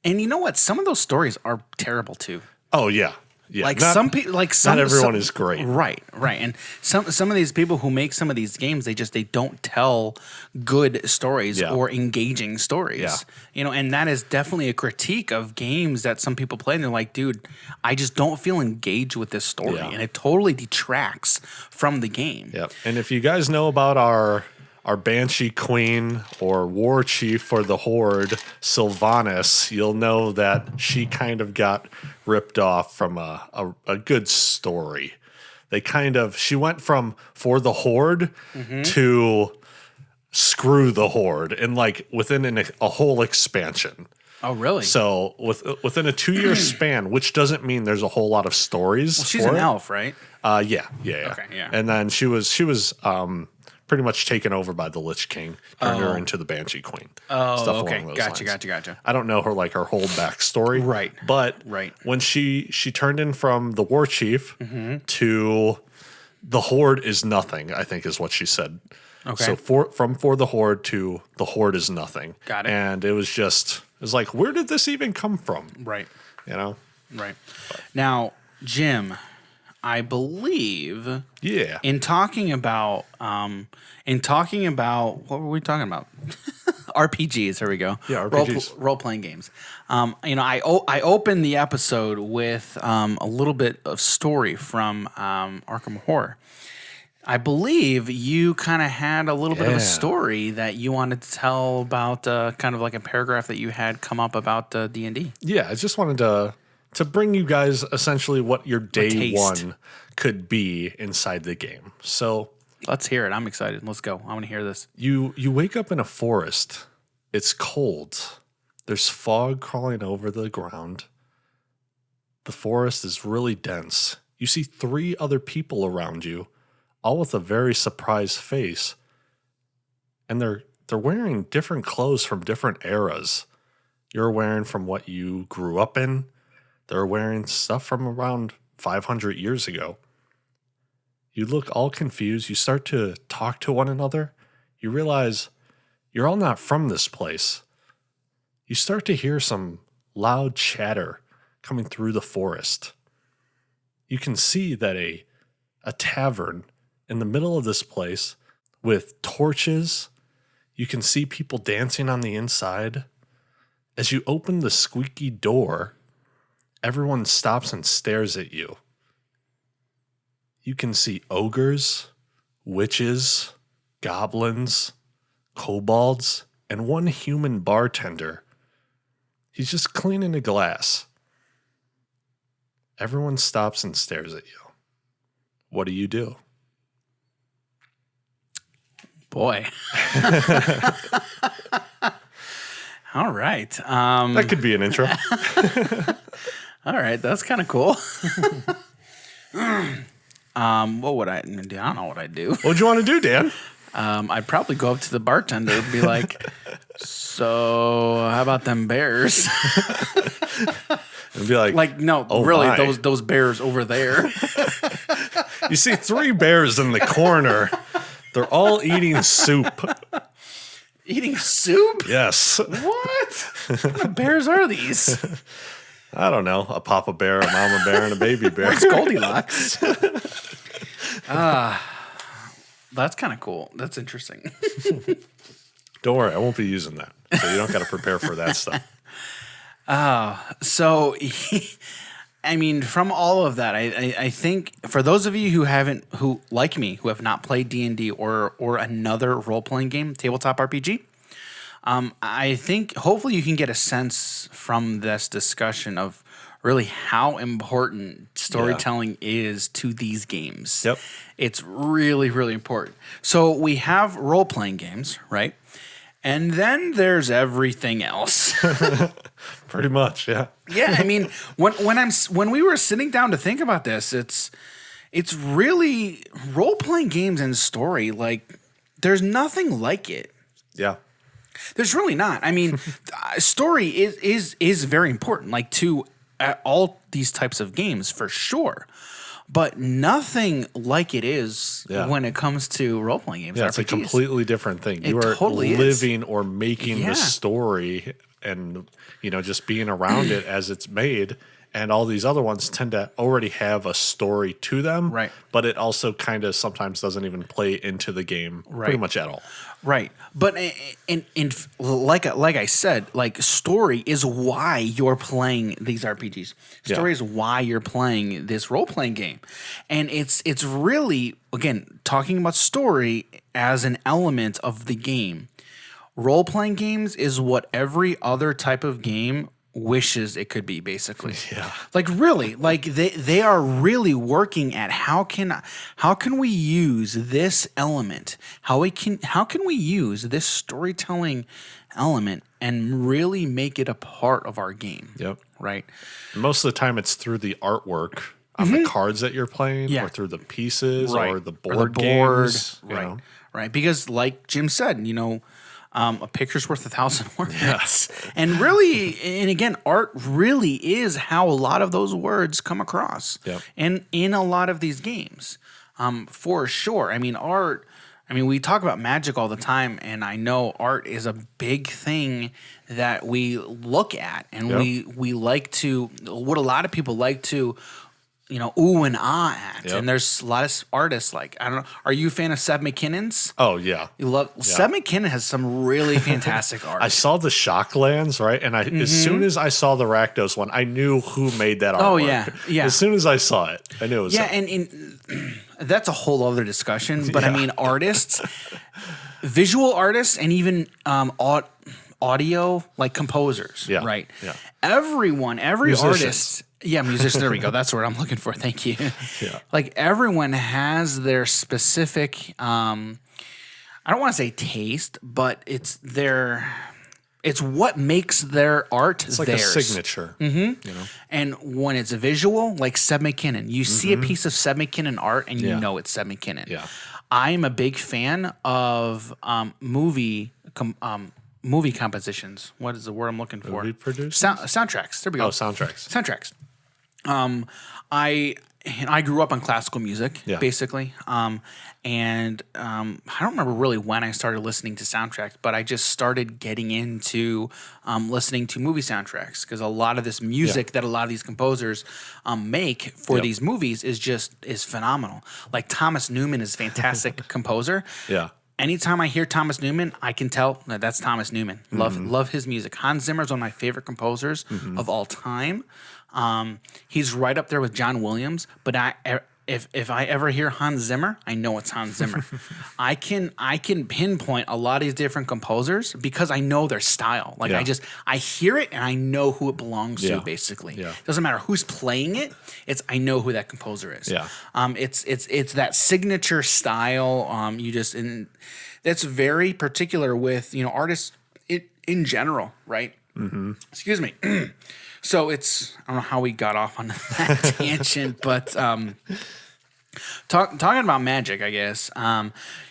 you know what? Some of those stories are terrible too. Oh yeah. Yeah, Like some people, not everyone is great. Right. And some of these people who make some of these games, they don't tell good stories or engaging stories. Yeah. You know, and that is definitely a critique of games that some people play, and they're like, dude, I just don't feel engaged with this story, and it totally detracts from the game. Yep. And if you guys know about our Banshee Queen or War Chief for the Horde, Sylvanas, you'll know that she kind of got ripped off from a good story. She went from for the Horde to screw the Horde and like within a whole expansion. Oh, really? So within a 2-year span, which doesn't mean there's a whole lot of stories. Well, she's an elf, right? Yeah. Okay, yeah. And then she was pretty much taken over by the Lich King, turned her into the Banshee Queen. Oh, okay. Gotcha. I don't know her whole backstory. Right. But Right. when she turned in from the War Chief to the Horde is nothing, I think is what she said. Okay. So for the Horde to the Horde is nothing. Got it. And it was like, where did this even come from? Right. You know? Right. Now, Jim, I believe in talking about what were we talking about? RPGs. Here we go. Yeah, RPGs. Role playing games. I opened the episode with a little bit of story from Arkham Horror. I believe you kind of had a little bit of a story that you wanted to tell about, kind of like a paragraph that you had come up about D&D. Yeah, I just wanted to bring you guys essentially what your day one could be inside the game. So let's hear it. I'm excited. Let's go. I want to hear this. You wake up in a forest. It's cold. There's fog crawling over the ground. The forest is really dense. You see 3 other people around you, all with a very surprised face. And they're wearing different clothes from different eras. You're wearing from what you grew up in. They're wearing stuff from around 500 years ago. You look all confused. You start to talk to one another. You realize you're all not from this place. You start to hear some loud chatter coming through the forest. You can see that a tavern in the middle of this place with torches. You can see people dancing on the inside. As you open the squeaky door, everyone stops and stares at you. You can see ogres, witches, goblins, kobolds, and one human bartender. He's just cleaning a glass. Everyone stops and stares at you. What do you do? Boy. All right. That could be an intro. All right. That's kind of cool. What would I do? I don't know what I'd do. What would you want to do, Dan? I'd probably go up to the bartender and be like, so how about them bears? And be like, no, oh really, my. those bears over there. You see 3 bears in the corner. They're all eating soup. Eating soup? Yes. What? What kind of bears are these? I don't know. A papa bear, a mama bear, and a baby bear. What's Goldilocks? That's kind of cool. That's interesting. Don't worry, I won't be using that. So you don't got to prepare for that stuff. So, I mean, from all of that, I think for those of you who like me, who have not played D&D or another role-playing game, tabletop RPG, I think hopefully you can get a sense from this discussion of really how important storytelling is to these games. Yep. It's really, really important. So we have role-playing games, right? And then there's everything else. Pretty much, yeah. Yeah, I mean, when we were sitting down to think about this, it's really role-playing games and story. Like, there's nothing like it. Yeah. There's really not. I mean, story is very important, like to all these types of games for sure. but nothing like it is when it comes to role playing games. Yeah, RPGs. it's a completely different thing. You It are totally living or making Yeah. the story and, just being around it as it's made. And all these other ones tend to already have a story to them. Right. But it also kind of sometimes doesn't even play into the game pretty much at all. Right. But in like I said, like story is why you're playing these RPGs. Story is why you're playing this role playing game. And it's really, again, talking about story as an element of the game. Role playing games is what every other type of game wishes it could be, basically. Yeah. Like really, like they are really working at how can we use this element? How can we use this storytelling element and really make it a part of our game? Yep. Right. Most of the time it's through the artwork on the cards that you're playing or through the pieces or the board games. Right. Right. Because like Jim said, a picture's worth 1,000 words. Yes. And really, and again, art really is how a lot of those words come across. Yep. And in a lot of these games, for sure. I mean, art, we talk about magic all the time, and I know art is a big thing that we look at, and we like to, what a lot of people like to, ooh and ah at. Yep. And there's a lot of artists like, I don't know, are you a fan of Seb McKinnon's? Oh, yeah. You love Seb McKinnon has some really fantastic art. I saw the Shocklands, right? And as soon as I saw the Rakdos one, I knew who made that artwork. Oh, yeah. Yeah. As soon as I saw it, I knew it was him. And that's a whole other discussion. But artists, visual artists, and even audio, like composers, right? Yeah. Every Musicians. artist. Yeah, musicians. There we go. That's the word I'm looking for. Thank you. Yeah. Like everyone has their specific, I don't want to say taste, but it's what makes their art It's like theirs. a signature. Mm-hmm. And when it's a visual, like Seb McKinnon, you see a piece of Seb McKinnon art and you know it's Seb McKinnon. Yeah. I'm a big fan of movie compositions. What is the word I'm looking for? Movie producers? Soundtracks. There we go. Oh, soundtracks. Soundtracks. I grew up on classical music, basically. I don't remember really when I started listening to soundtracks, but I just started getting into listening to movie soundtracks because a lot of this music that a lot of these composers make for these movies is phenomenal. Like Thomas Newman is a fantastic composer. Yeah. Anytime I hear Thomas Newman, I can tell that that's Thomas Newman. Love his music. Hans Zimmer is one of my favorite composers of all time. He's right up there with John Williams. But if I ever hear Hans Zimmer, I know it's Hans Zimmer. I can pinpoint a lot of these different composers because I know their style. Like I hear it and I know who it belongs to. Basically, doesn't matter who's playing it. I know who that composer is. Yeah. It's that signature style. That's very particular with artists in general, right? Mm-hmm. Excuse me. So I don't know how we got off on that tangent, but talking about magic, I guess.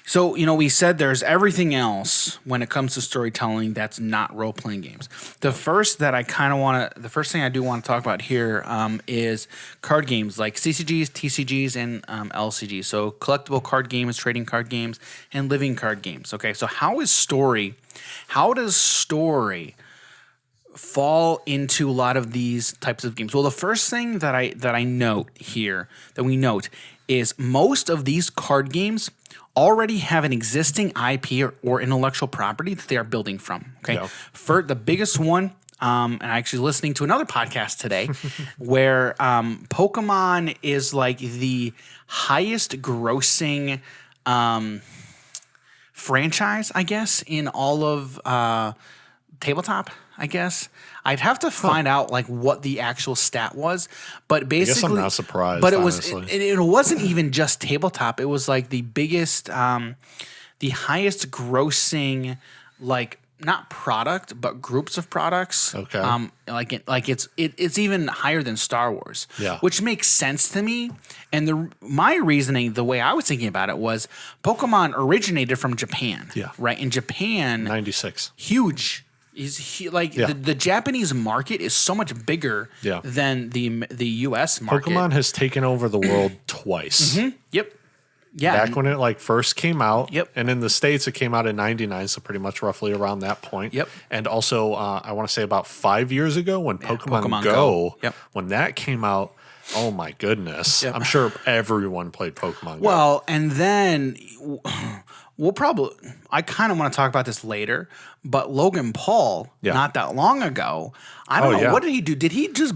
So we said there's everything else when it comes to storytelling that's not role playing games. The first thing I do want to talk about here is card games like CCGs, TCGs, and LCGs. So collectible card games, trading card games, and living card games. Okay, so how does story fall into a lot of these types of games? Well, the first thing that we note is most of these card games already have an existing IP or intellectual property that they are building from. Okay, for the biggest one, and I'm actually listening to another podcast today where Pokemon is like the highest grossing franchise, I guess, in all of Tabletop, I guess. I'd have to find out like what the actual stat was, but basically, I guess I'm not surprised. But honestly. it wasn't even just Tabletop. It was like the biggest, the highest grossing, like not product, but groups of products. Okay. It's even higher than Star Wars. Yeah. Which makes sense to me. And my reasoning, the way I was thinking about it was Pokemon originated from Japan. Yeah. Right. In Japan, 96. huge. The Japanese market is so much bigger than the U.S. market. Pokemon has taken over the world twice. Yep. Yeah. Back when it like first came out. Yep. And in the States, it came out in 99, so pretty much roughly around that point. Yep. And also, I want to say about 5 years ago when Pokemon Go, when that came out, oh my goodness. I'm sure everyone played Pokemon Go. Well, and then I kind of want to talk about this later, but Logan Paul, not that long ago, I don't know, what did he do? Did he just,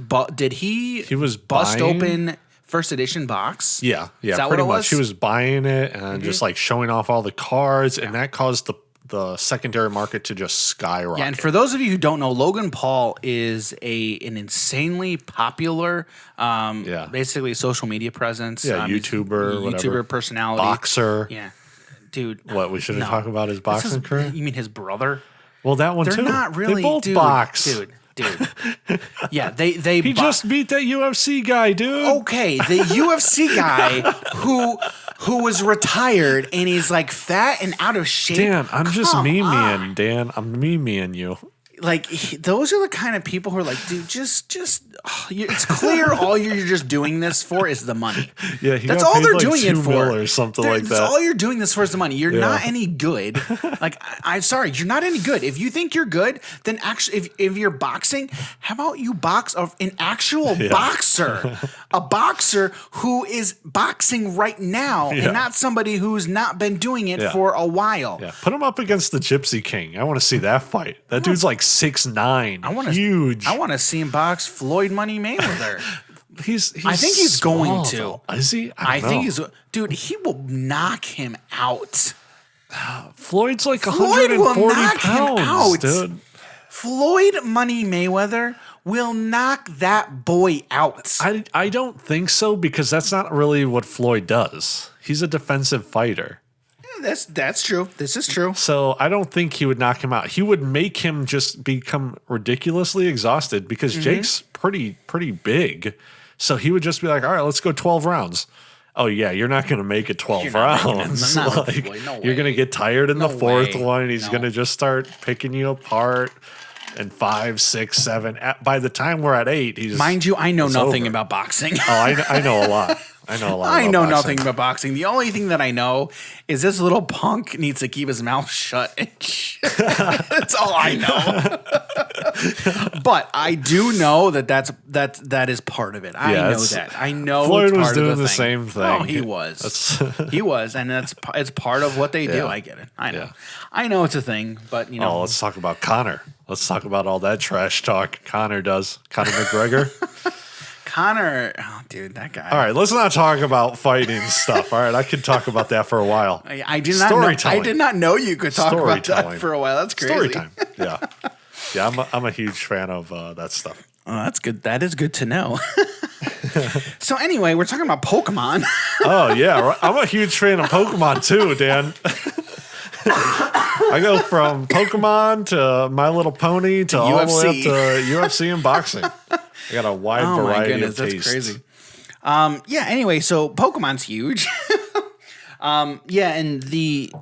he was bust open first edition box? Yeah, pretty much. He was buying it and just like showing off all the cards, and that caused the secondary market to just skyrocket. Yeah, and for those of you who don't know, Logan Paul is an insanely popular, basically social media presence. Yeah, YouTuber personality, boxer. Yeah, dude. What we should have talked about his boxing career? You mean his brother? Well, that one They're too. Not really. They both box, dude. Yeah, they. He just beat that UFC guy, dude. Okay, the UFC guy who was retired and he's like fat and out of shape. Dan, I'm just memeing, Dan. I'm memeing you. Like those are the kind of people who are like, dude, it's clear all you're just doing this for is the money. Yeah, that's all they're doing it for, or something like that. That's all you're doing this for is the money. You're not any good. Like, I'm sorry, you're not any good. If you think you're good, then actually, if you're boxing, how about you box an actual boxer, a boxer who is boxing right now, and not somebody who's not been doing it for a while. Yeah, put him up against the Gypsy King. I want to see that fight. That dude's like 6'9". Huge. I want to see him box Floyd Money Mayweather. He's I think he's going to. Though. Is he? I think he's. Dude, he will knock him out. Floyd's like 140 pounds, dude. Floyd Money Mayweather will knock that boy out. I don't think so, because that's not really what Floyd does. He's a defensive fighter. That's true. This is true. So I don't think he would knock him out. He would make him just become ridiculously exhausted, because Jake's pretty big. So he would just be like, all right, let's go 12 rounds. Oh, yeah, you're not going to make it 12 rounds. You're going to get tired in the fourth one. He's going to just start picking you apart. And 5, 6, 7. By the time we're at 8, he's. Mind you, I know nothing about boxing. I know a lot. I know nothing about boxing. The only thing that I know is this little punk needs to keep his mouth shut. That's all I know. But I do know that is part of it. I know that. I know Floyd was part doing of the same thing. Oh, he was. He was, and it's part of what they do. I get it. I know. Yeah. I know it's a thing, but you know. Oh, let's talk about Conor. Let's talk about all that trash talk Conor does. Conor McGregor. Conor, oh, dude, that guy. All right, let's not talk about fighting stuff. All right, I could talk about that for a while. I did not know you could talk about that for a while. That's crazy. Story time. Yeah. I'm a huge fan of that stuff. Oh, that's good. That is good to know. So anyway, we're talking about Pokemon. Oh yeah, I'm a huge fan of Pokemon too, Dan. I go from Pokemon to My Little Pony to all the way up to UFC and boxing. I got a wide variety of tastes. That's crazy. Anyway, so Pokemon's huge. And the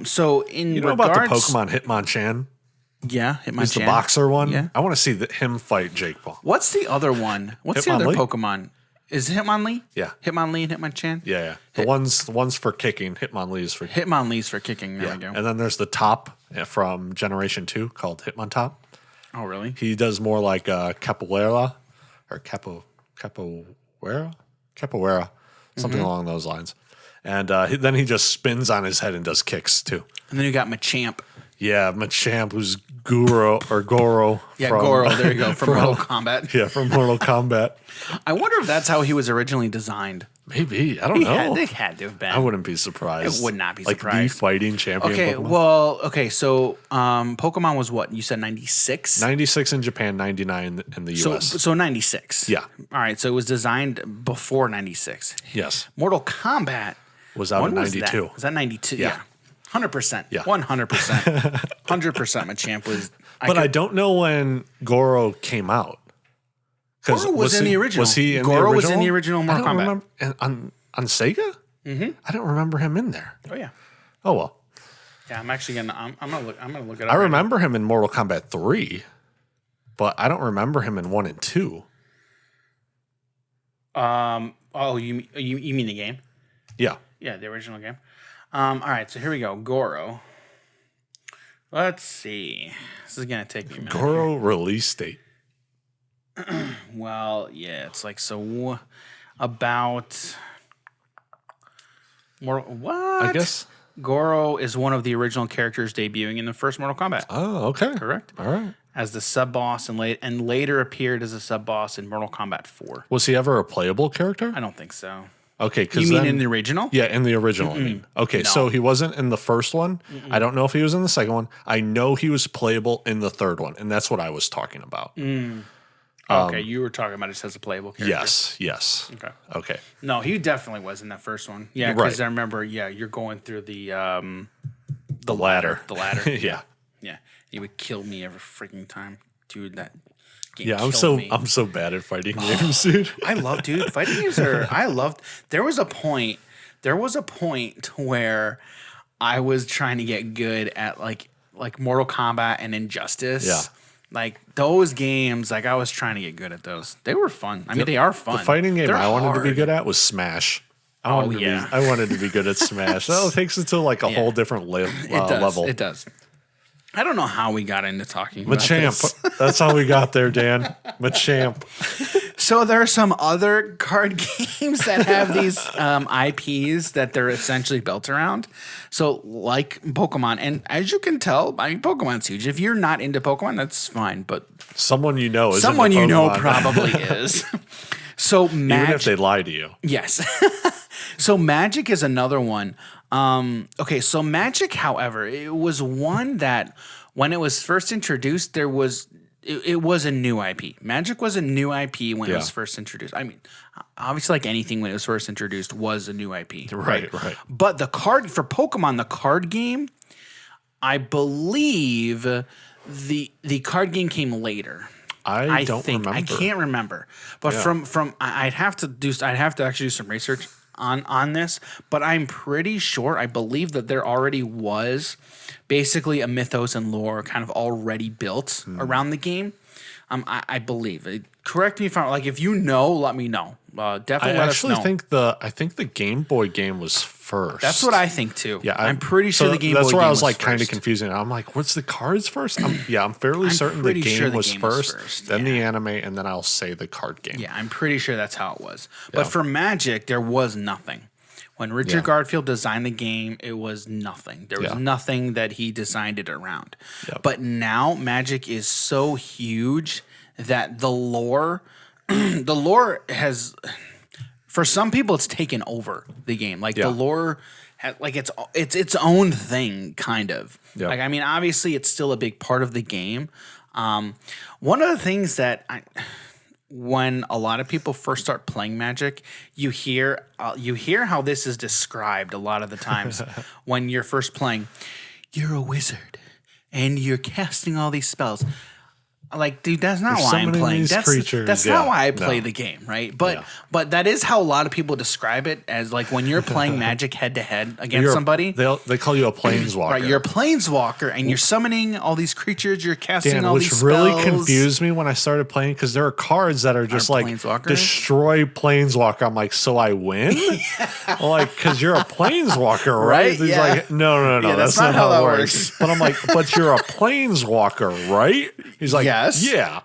so in you know regards, about the Pokemon Hitmonchan? Yeah, Hitmonchan. He's the boxer one. Yeah. I want to see him fight Jake Paul. What's the other one? What's the other Pokemon? Is it Hitmonlee? Yeah. Hitmonlee and Hitmonchan? Yeah. The one's for kicking. Hitmonlee's for Hitmonlee's for kicking. There we go. And then there's the top from Generation 2 called Hitmontop. Oh, really? He does more like capoeira or capoeira, something along those lines. And then he just spins on his head and does kicks too. And then you got Machamp. Yeah, Machamp, who's Goro. Yeah, Goro. There you go. From Mortal Kombat. Yeah, from Mortal Kombat. I wonder if that's how he was originally designed. Maybe. I don't know. They had to have been. I wouldn't be surprised. I would not be like surprised. Like the fighting champion Pokemon? So Pokemon was what? You said 96? 96 in Japan, 99 in the US. So 96. Yeah. All right, so it was designed before 96. Yes. Mortal Kombat was out in 92. Was that 92? Yeah. 100%. Yeah. 100%. 100% Machamp was. I don't know when Goro came out. Goro was in the original. Was he in Goro the original? was in the original Mortal Kombat. On Sega? Mm-hmm. I don't remember him in there. Oh, yeah. Oh, well. Yeah, I'm actually gonna. I'm gonna look. I'm gonna look it up. I right remember him in Mortal Kombat 3, but I don't remember him in 1 and 2. Oh, you mean the game? Yeah. Yeah, the original game. All right, so here we go. Goro. Let's see. This is gonna take me a minute. Goro release date. Well, yeah, it's like so about more. What? I guess. Goro is one of the original characters debuting in the first Mortal Kombat. Oh, okay. Correct. All right. As the sub boss and later appeared as a sub boss in Mortal Kombat 4. Was he ever a playable character? I don't think so. Okay, because You mean in the original? Yeah, in the original. I mean, okay, so he wasn't in the first one. I don't know if he was in the second one. I know he was playable in the third one, and that's what I was talking about. Okay, you were talking about it as a playable character. Yes. Okay. No, he definitely was in that first one. Yeah, because Right. I remember. Yeah, you're going through the ladder. The ladder. Yeah. Yeah, he would kill me every freaking time, dude. That game Yeah, killed me. I'm so bad at fighting games, dude. I love, dude. Fighting games are. I loved. There was a point where I was trying to get good at like Mortal Kombat and Injustice. Yeah. Like those games, like I was trying to get good at those. They were fun. I mean, they are fun. The fighting game They're I wanted to be hard. good at was Smash. I wanted to be good at Smash. That takes it to like a whole different level. It does. I don't know how we got into talking about Machamp. this. That's how we got there, Dan. Machamp. So there are some other card games that have these IPs that they're essentially built around. So like Pokemon, and as you can tell, I mean, Pokemon's huge. If you're not into Pokemon, that's fine. But Someone you know is someone into you know Pokemon. probably is. So Even if Magic, they lie to you. yes. So Magic is another one. Okay, so Magic, however, it was one that when it was first introduced, it was a new IP. Magic was a new IP when it was first introduced. I mean, obviously, like anything when it was first introduced was a new IP. Right. But the card for Pokemon, the card game, I believe the card game came later. I don't remember. I can't remember. But from I'd have to actually do some research on this, but I'm pretty sure I believe that there already was basically a mythos and lore kind of already built around the game. I believe. Correct me if I'm like, if you know, let me know. Definitely let us know. I think the Game Boy game was first. That's what I think too. Yeah, I'm pretty sure the Game Boy game was That's where I was like first. kind of confusing. I'm like, what's the cards first? I'm fairly certain the pretty game sure the was game was first, first, then yeah. the anime, and then I'll say the card game. Yeah, I'm pretty sure that's how it was. But for Magic, there was nothing. When Richard Garfield designed the game, it was nothing. There was nothing that he designed it around. Yep. But now Magic is so huge that the lore has, for some people, it's taken over the game. Like the lore, like it's its own thing, kind of. Yep. Like I mean, obviously, it's still a big part of the game. One of the things that when a lot of people first start playing Magic, you hear how this is described a lot of the times when you're first playing. You're a wizard, and you're casting all these spells. Like, dude, that's not why I'm playing. That's not why I play the game, right? But that is how a lot of people describe it as like when you're playing Magic head to head against somebody. They call you a planeswalker. Right, you're a planeswalker, and you're summoning all these creatures. You're casting all these spells. Which really confused me when I started playing because there are cards that are just like destroy planeswalker. I'm like, so I win? Like, because you're a planeswalker, right? He's like, no, that's not how that works. But I'm like, but you're a planeswalker, right? He's like, yes. Yeah.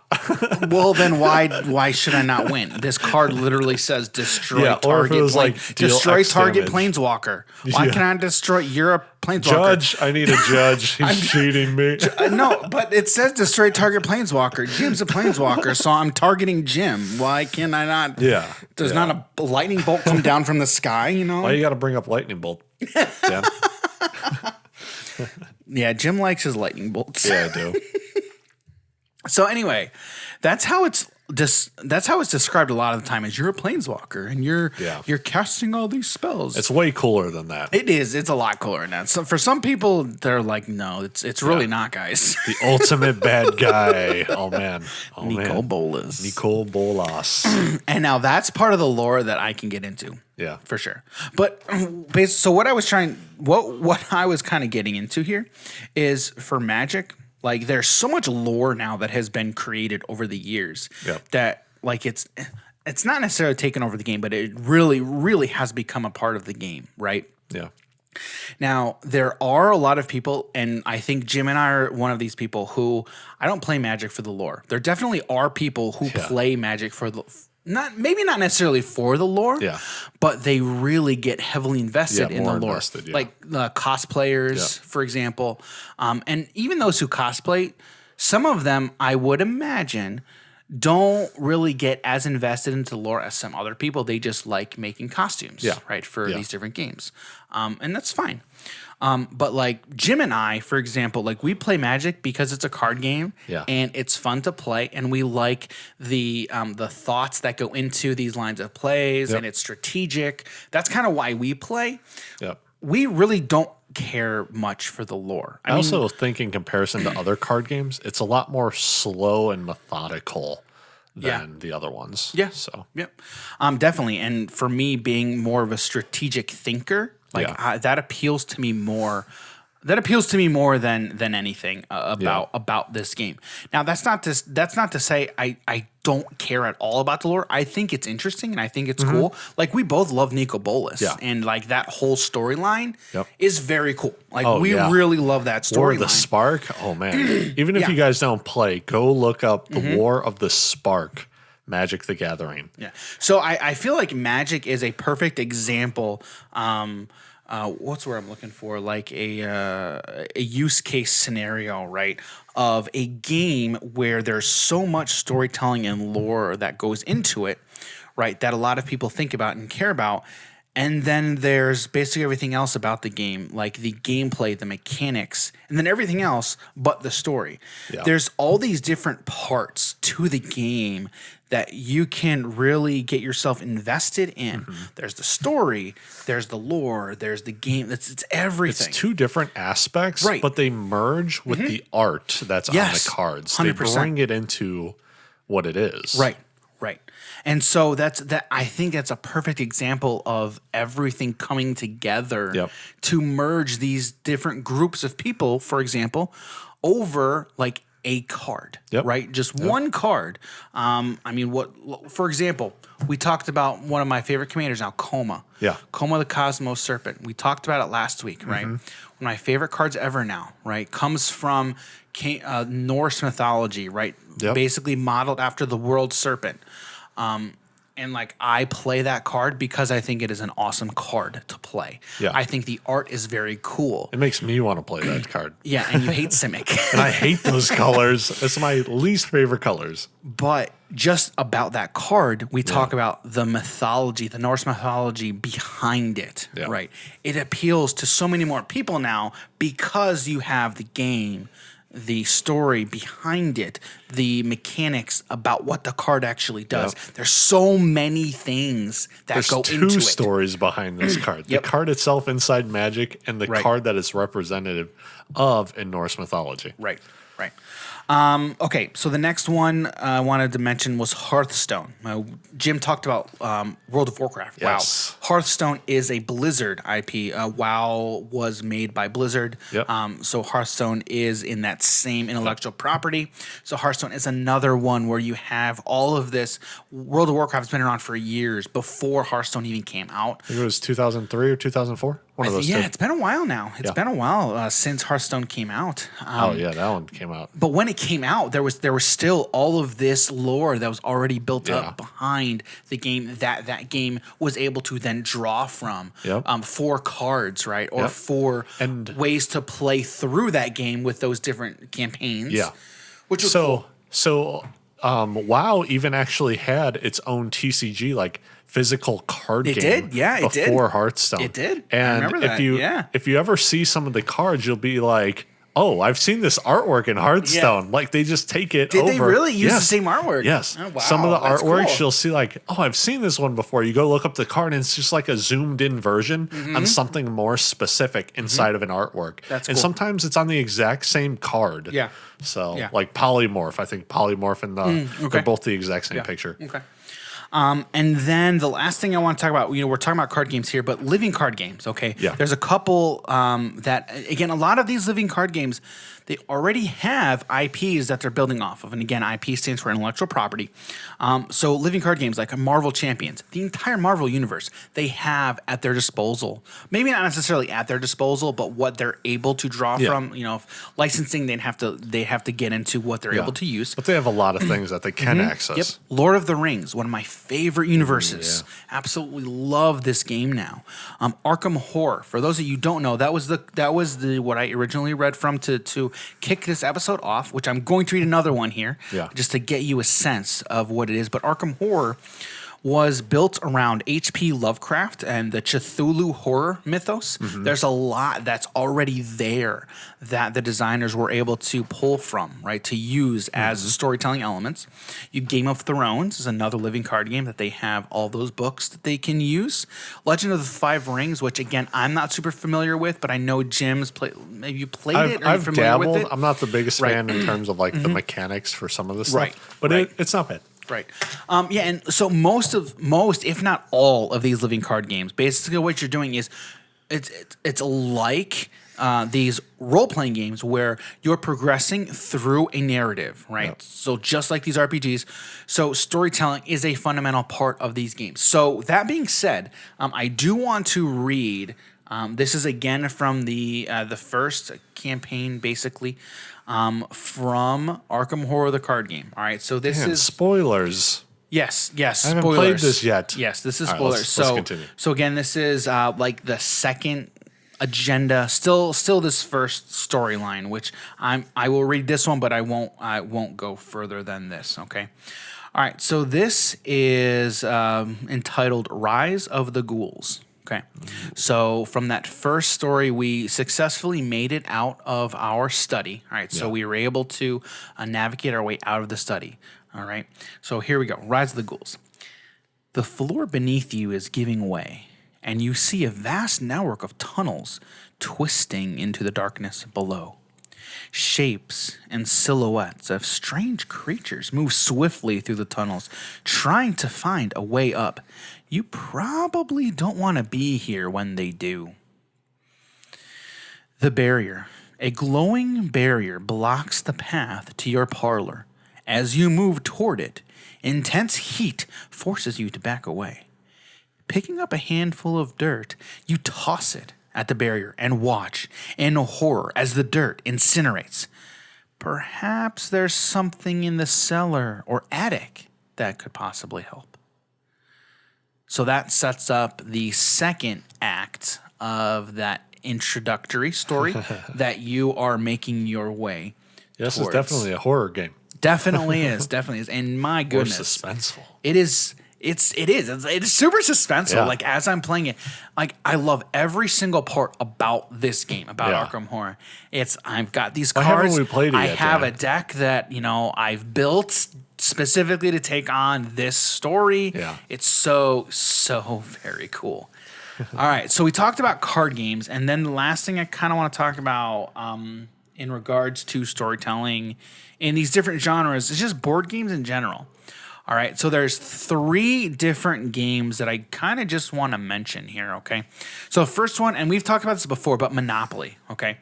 Well, then why should I not win? This card literally says destroy target. Destroy target planeswalker. Why can't I destroy? You're a planeswalker. Judge, I need a judge. He's cheating me. No, but it says destroy target planeswalker. Jim's a planeswalker, so I'm targeting Jim. Why can I not? Yeah. Does not a lightning bolt come down from the sky? You know. Why you got to bring up lightning bolt? Yeah. Yeah, Jim likes his lightning bolts. Yeah, I do. So anyway, that's how it's that's how it's described a lot of the time. Is you're a planeswalker and you're casting all these spells. It's way cooler than that. It is. It's a lot cooler than that. So for some people, they're like, no, it's really not, guys. The ultimate bad guy. Oh man. Nicol Bolas. Nicol Bolas. And now that's part of the lore that I can get into. Yeah, for sure. But so what I was kind of getting into here is for Magic. Like, there's so much lore now that has been created over the years that, like, it's not necessarily taken over the game, but it really, really has become a part of the game, right? Yeah. Now, there are a lot of people, and I think Jim and I are one of these people who I don't play Magic for the lore. There definitely are people who play Magic for the maybe not necessarily for the lore, but they really get heavily invested in the lore. Like cosplayers, for example. And even those who cosplay, some of them, I would imagine, don't really get as invested into lore as some other people. They just like making costumes, right, for these different games. And that's fine. But like Jim and I, for example, like we play Magic because it's a card game and it's fun to play, and we like the thoughts that go into these lines of plays, and it's strategic. That's kind of why we play. We really don't care much for the lore. I also think in comparison to other card games, it's a lot more slow and methodical than the other ones. Definitely. And for me, being more of a strategic thinker, that appeals to me more. That appeals to me more than anything about this game. Now, that's not to say I don't care at all about the lore. I think it's interesting and I think it's cool. Like, we both love Nicol Bolas, and like that whole storyline is very cool. Like, we really love that storyline. War of the Spark. Oh man! Even if you guys don't play, go look up the War of the Spark. Magic the Gathering. Yeah. So I feel like Magic is a perfect example. What's the word I'm looking for? Like a use case scenario, right? Of a game where there's so much storytelling and lore that goes into it, right? That a lot of people think about and care about. And then there's basically everything else about the game, like the gameplay, the mechanics, and then everything else but the story. There's all these different parts to the game that you can really get yourself invested in. There's the story, there's the lore, there's the game. It's everything. It's two different aspects, but they merge with the art that's on the cards. 100%. They bring it into what it is. Right. And so I think that's a perfect example of everything coming together to merge these different groups of people, for example, over like a card, right? Just one card. For example, we talked about one of my favorite commanders now, Koma. Koma the Cosmos Serpent. We talked about it last week, right? One of my favorite cards ever now, right? Comes from Norse mythology, right? Basically modeled after the world serpent. And like, I play that card because I think it is an awesome card to play. I think the art is very cool. It makes me want to play that card. And you hate Simic. And I hate those colors. It's my least favorite colors. But just about that card, we talk about the mythology, the Norse mythology behind it, right? It appeals to so many more people now because you have the game, the story behind it, the mechanics about what the card actually does. There's so many things that go into it. There's two stories behind this card. The card itself inside Magic and the card that it's representative of in Norse mythology. Right. Okay, so the next one I wanted to mention was Hearthstone. Jim talked about World of Warcraft. Yes. WoW. Hearthstone is a Blizzard IP. WoW was made by Blizzard. So Hearthstone is in that same intellectual property. So Hearthstone is another one where you have all of this. World of Warcraft has been around for years before Hearthstone even came out. I think it was 2003 or 2004. One of those two. It's been a while now. It's been a while since Hearthstone came out. That one came out. But when it came out, there was still all of this lore that was already built up behind the game that game was able to then draw from for cards, right? Or for ways to play through that game with those different campaigns. Which was cool. So WoW even actually had its own TCG, like physical card game. It did. Before Hearthstone. It did. And I remember that. If you ever see some of the cards, you'll be like, oh, I've seen this artwork in Hearthstone. Like they just take it Did over. they really use the same artwork? Yes. Oh, wow. Some of the That's artworks cool. you'll see like, oh, I've seen this one before. You go look up the card and it's just like a zoomed in version on something more specific inside of an artwork. That's and cool. sometimes it's on the exact same card. Yeah. So Yeah. like Polymorph. I think Polymorph and okay. they're both the exact same picture. Okay. And then the last thing I want to talk about, we're talking about card games here, but living card games, okay? Yeah. There's a couple that, again, a lot of these living card games, they already have IPs that they're building off of. And again, IP stands for intellectual property. So living card games like Marvel Champions, the entire Marvel universe, they have at their disposal. Maybe not necessarily at their disposal, but what they're able to draw from. Licensing, they have to get into what they're able to use. But they have a lot of things that they can access. Yep. Lord of the Rings, one of my favorite universes. Absolutely love this game now. Arkham Horror. For those of you who don't know, that was the what I originally read from to kick this episode off, which I'm going to read another one here, just to get you a sense of what it is. But Arkham Horror was built around H.P. Lovecraft and the Cthulhu horror mythos. There's a lot that's already there that the designers were able to pull from, right, to use as storytelling elements. Game of Thrones is another living card game that they have all those books that they can use. Legend of the Five Rings, which again I'm not super familiar with, but I know Jim's played. Maybe you played it or I've you're familiar dabbled. with it. I'm not the biggest fan in terms of like the mechanics for some of this stuff, but it's not bad. Right. And so most, if not all of these living card games, basically what you're doing is it's like these role-playing games where you're progressing through a narrative, right? Yep. So just like these RPGs, so storytelling is a fundamental part of these games. So that being said, I do want to read, this is again from the first campaign, basically, from Arkham Horror, the card game. All right, so this is spoilers. Yes, I haven't played this yet. Yes, this is All right, spoilers. let's continue. So again, this is like the second agenda. Still this first storyline, which I will read this one, but I won't go further than this. Okay. All right. So this is entitled "Rise of the Ghouls." Okay. So from that first story, we successfully made it out of our study. All right. So we were able to navigate our way out of the study. All right. So here we go. Rise of the Ghouls. The floor beneath you is giving way, and you see a vast network of tunnels twisting into the darkness below. Shapes and silhouettes of strange creatures move swiftly through the tunnels, trying to find a way up. You probably don't want to be here when they do. The barrier. A glowing barrier blocks the path to your parlor. As you move toward it, intense heat forces you to back away. Picking up a handful of dirt, you toss it at the barrier and watch in horror as the dirt incinerates. Perhaps there's something in the cellar or attic that could possibly help. So that sets up the second act of that introductory story that you are making your way This towards. is definitely a horror game. Definitely is. And my Or goodness. suspenseful. It is. It's super suspenseful. Yeah. Like as I'm playing it, like I love every single part about this game, about Arkham Horror. I've got these cards. haven't we played it I yet, have Dan? a deck that I've built specifically to take on this story. Yeah. It's so very cool. All right, so we talked about card games, and then the last thing I kind of want to talk about in regards to storytelling in these different genres is just board games in general. All right, so there's 3 different games that I kind of just want to mention here, okay? So the first one, and we've talked about this before, but Monopoly, okay?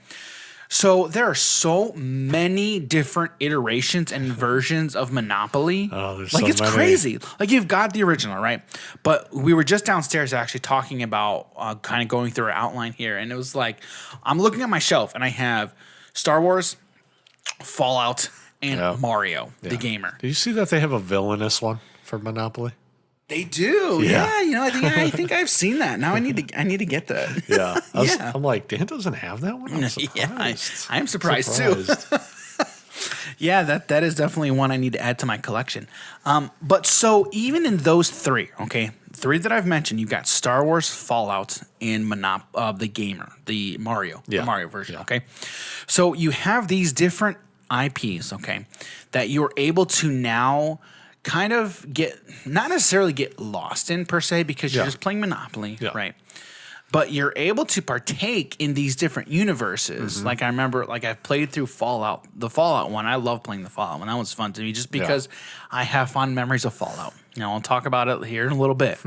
So there are so many different iterations and versions of Monopoly. Oh, there's like so it's many. crazy. Like you've got the original, right? But we were just downstairs actually talking about kind of going through our outline here, and it was like I'm looking at my shelf and I have Star Wars, Fallout, and Mario, the gamer. Do you see that they have a villainous one for Monopoly? They do, Yeah. I think I've seen that. Now I need to get that. Yeah. Yeah. I'm like, Dan doesn't have that one? I'm surprised. Yeah, I am surprised too. Yeah, that is definitely one I need to add to my collection. But so even in those 3, okay, three that I've mentioned, you've got Star Wars, Fallout, and the Gamer, the Mario version. Yeah. Okay, so you have these different IPs. Okay, that you're able to now kind of not necessarily get lost in per se because you're just playing Monopoly, right? But you're able to partake in these different universes. Like I remember, like I've played through Fallout, the Fallout one. I love playing the Fallout one. That was fun to me just because I have fond memories of Fallout. I'll talk about it here in a little bit.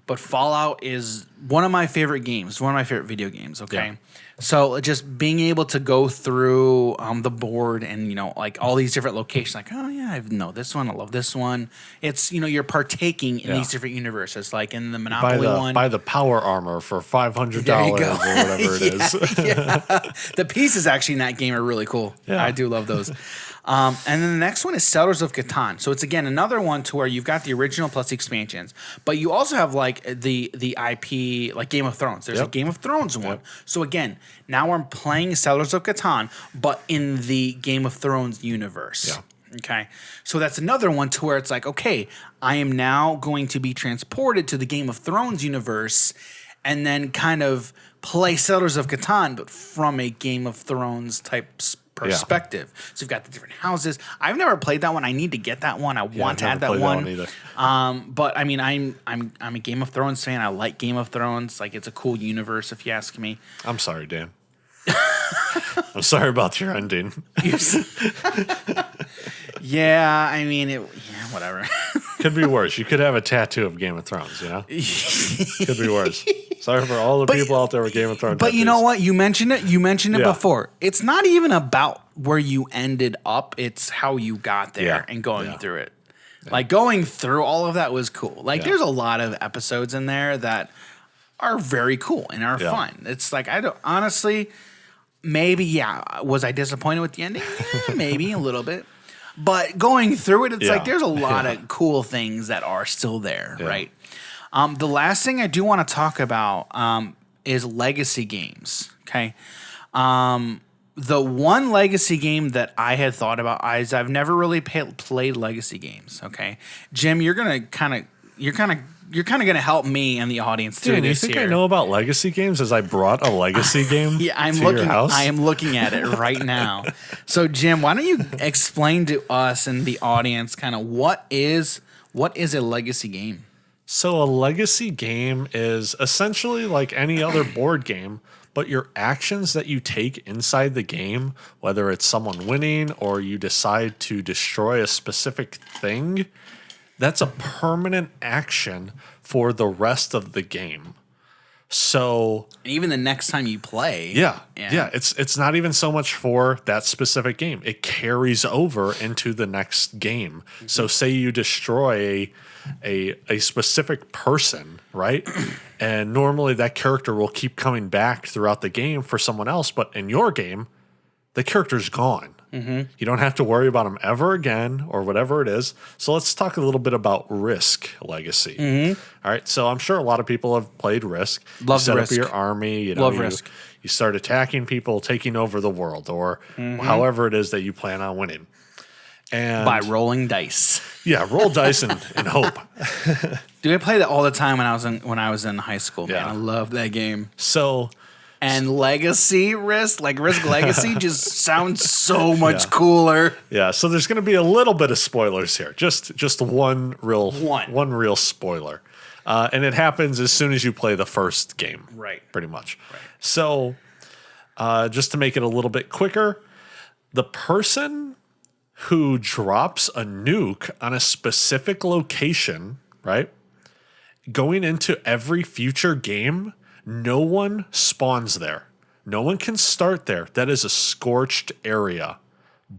But Fallout is one of my favorite games, one of my favorite video games, okay? Yeah. So just being able to go through the board and, like all these different locations, like, oh, yeah, I know this one. I love this one. It's, you're partaking in these different universes, like in the Monopoly one. Buy the power armor for $500 or whatever it is. The pieces actually in that game are really cool. Yeah. I do love those. And then the next one is Settlers of Catan. So it's, again, another one to where you've got the original plus the expansions, but you also have like the IP, like Game of Thrones. There's a Game of Thrones one. So again, now I'm playing Settlers of Catan, but in the Game of Thrones universe. Yeah. Okay. So that's another one to where it's like, okay, I am now going to be transported to the Game of Thrones universe and then kind of play Settlers of Catan, but from a Game of Thrones type perspective. So you've got the different houses. I've never played that one. I need to get that one. I want to add that one. But I mean, I'm a Game of Thrones fan. I like Game of Thrones. Like, it's a cool universe, if you ask me. I'm sorry, Dan. I'm sorry about your ending. Yeah, I mean, whatever. Could be worse. You could have a tattoo of Game of Thrones, Could be worse. Sorry for all the people out there with Game of Thrones tattoos. You know what? You mentioned it before. It's not even about where you ended up. It's how you got there and going through it. Yeah. Like, going through all of that was cool. Like, there's a lot of episodes in there that are very cool and are fun. It's like, honestly, maybe, was I disappointed with the ending? Yeah, maybe a little bit. But going through it, it's like there's a lot of cool things that are still there, right? The last thing I do want to talk about is legacy games, okay? The one legacy game that I had thought about is I've never really played legacy games, okay? Jim, you're kind of going to help me and the audience through this. You think I know about legacy games as I brought a legacy game your house? I am looking at it right now. So, Jim, why don't you explain to us and the audience kind of what is a legacy game? So a legacy game is essentially like any other board game, but your actions that you take inside the game, whether it's someone winning or you decide to destroy a specific thing, that's a permanent action for the rest of the game. So, and even the next time you play, it's not even so much for that specific game. It carries over into the next game. Mm-hmm. So, say you destroy a specific person, right? And normally that character will keep coming back throughout the game for someone else, but in your game, the character's gone. Mm-hmm. You don't have to worry about them ever again or whatever it is. So let's talk a little bit about Risk Legacy. Mm-hmm. All right. So I'm sure a lot of people have played Risk. Love you set Risk. up your army. Love Risk. You start attacking people, taking over the world, or however it is that you plan on winning. And by rolling dice. Yeah, roll dice and hope. Dude, I played that all the time when I was in high school, man. I love that game. So... And Legacy Risk, like Risk Legacy, just sounds so much cooler. Yeah, so there's going to be a little bit of spoilers here. Just one real spoiler. And it happens as soon as you play the first game. Right. Pretty much. Right. So just to make it a little bit quicker, the person who drops a nuke on a specific location, right, going into every future game, no one spawns there. No one can start there. That is a scorched area.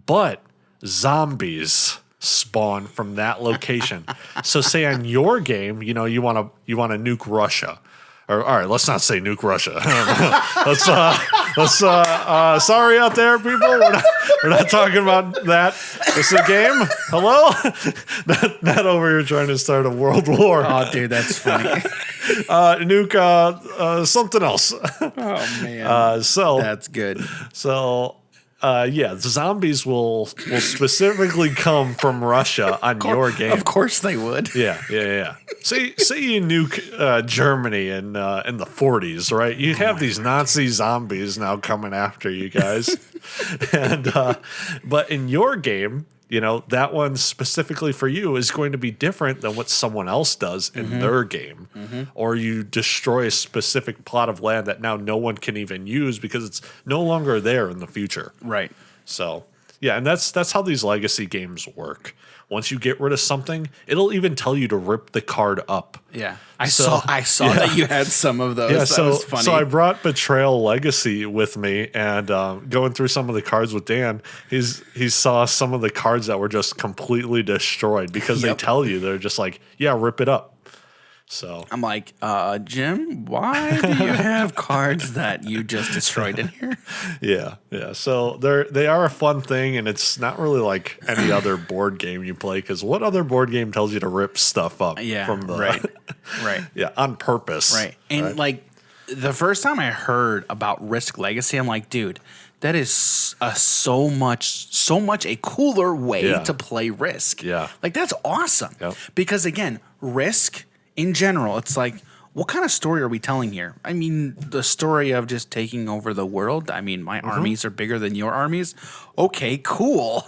But zombies spawn from that location. So say on your game, you want to nuke Russia. Or all right, let's not say nuke Russia. let's sorry out there, people. We're not talking about that. It's a game. Hello? not over here trying to start a world war. Oh, dude, that's funny. Nuke something else. Oh man. So that's good. So Yeah, zombies will specifically come from Russia on your game. Of course they would. Yeah. Say you nuke Germany in the 40s, right? You have these Nazi zombies now coming after you guys, and but in your game, that one specifically for you is going to be different than what someone else does in their game, or you destroy a specific plot of land that now no one can even use because it's no longer there in the future. Right. So, yeah, and that's how these legacy games work. Once you get rid of something, it'll even tell you to rip the card up. Yeah. I saw that you had some of those. Yeah, That was funny. So I brought Betrayal Legacy with me, and going through some of the cards with Dan, he saw some of the cards that were just completely destroyed because they tell you, they're just like, yeah, rip it up. So I'm like, Jim, why do you have cards that you just destroyed in here? Yeah. So they are a fun thing, and it's not really like any other board game you play, because what other board game tells you to rip stuff up? Yeah, from the right. Yeah, on purpose. Right. And like the first time I heard about Risk Legacy, I'm like, dude, that is so much a cooler way to play Risk. Yeah. Like that's awesome. Yep. Because again, Risk in general, it's like, what kind of story are we telling here? I mean, the story of just taking over the world. I mean, my armies are bigger than your armies. Okay, cool.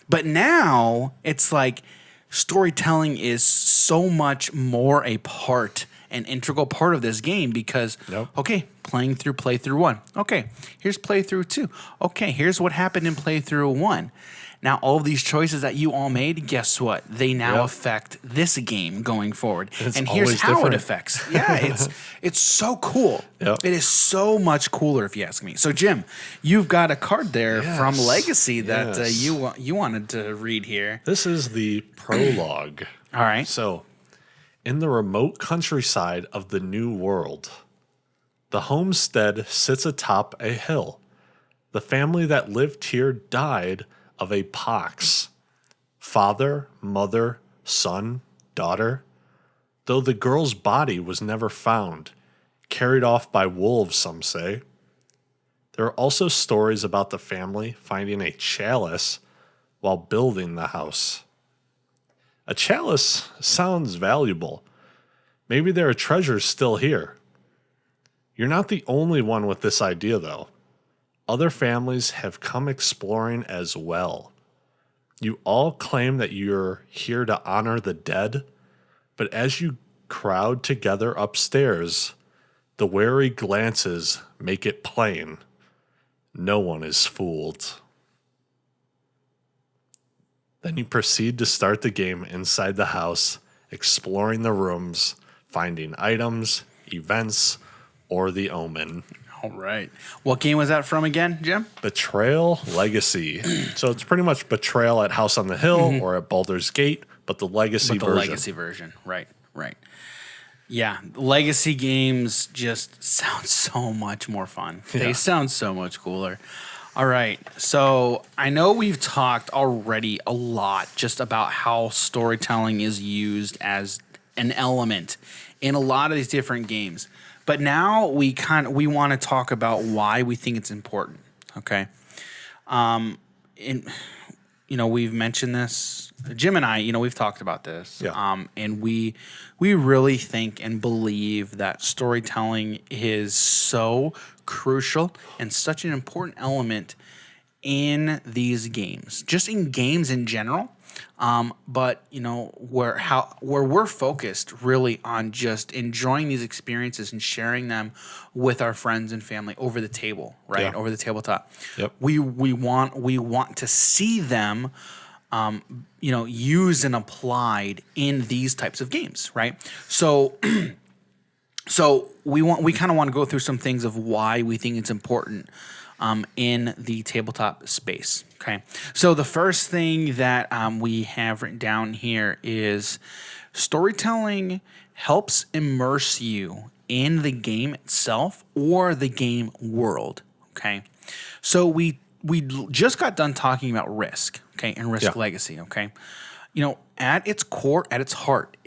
But now it's like storytelling is so much more an integral part of this game because, okay, playthrough 1. Okay, here's playthrough 2. Okay, here's what happened in playthrough 1. Now, all of these choices that you all made, guess what? They now affect this game going forward. And here's how it affects. Yeah, it's so cool. Yep. It is so much cooler, if you ask me. So, Jim, you've got a card there from Legacy that you wanted to read here. This is the prologue. All right. So, in the remote countryside of the New World, the homestead sits atop a hill. The family that lived here died of a pox. Father, mother, son, daughter. Though the girl's body was never found, carried off by wolves, some say. There are also stories about the family finding a chalice while building the house. A chalice sounds valuable. Maybe there are treasures still here. You're not the only one with this idea, though. Other families have come exploring as well. You all claim that you're here to honor the dead, but as you crowd together upstairs, the wary glances make it plain. No one is fooled. Then you proceed to start the game inside the house, exploring the rooms, finding items, events, or the omen. All right. What game was that from again, Jim? Betrayal Legacy. So it's pretty much Betrayal at House on the Hill or at Baldur's Gate, but the Legacy version. Legacy version. Right. Yeah, Legacy games just sound so much more fun. Yeah. They sound so much cooler. All right. So I know we've talked already a lot just about how storytelling is used as an element in a lot of these different games. But now we want to talk about why we think it's important. Okay. We've mentioned this. Jim and I, we've talked about this. Yeah. And we really think and believe that storytelling is so crucial and such an important element in these games, just in games in general. But where we're focused really on just enjoying these experiences and sharing them with our friends and family over the table, right? Yeah. Over the tabletop. Yep. We want to see them, used and applied in these types of games, right? So, we kind of want to go through some things of why we think it's important in the tabletop space. Okay, so the first thing that we have written down here is storytelling helps immerse you in the game itself or the game world. Okay, so we just got done talking about Risk. Okay, and Risk Legacy. Okay, at its core, at its heart,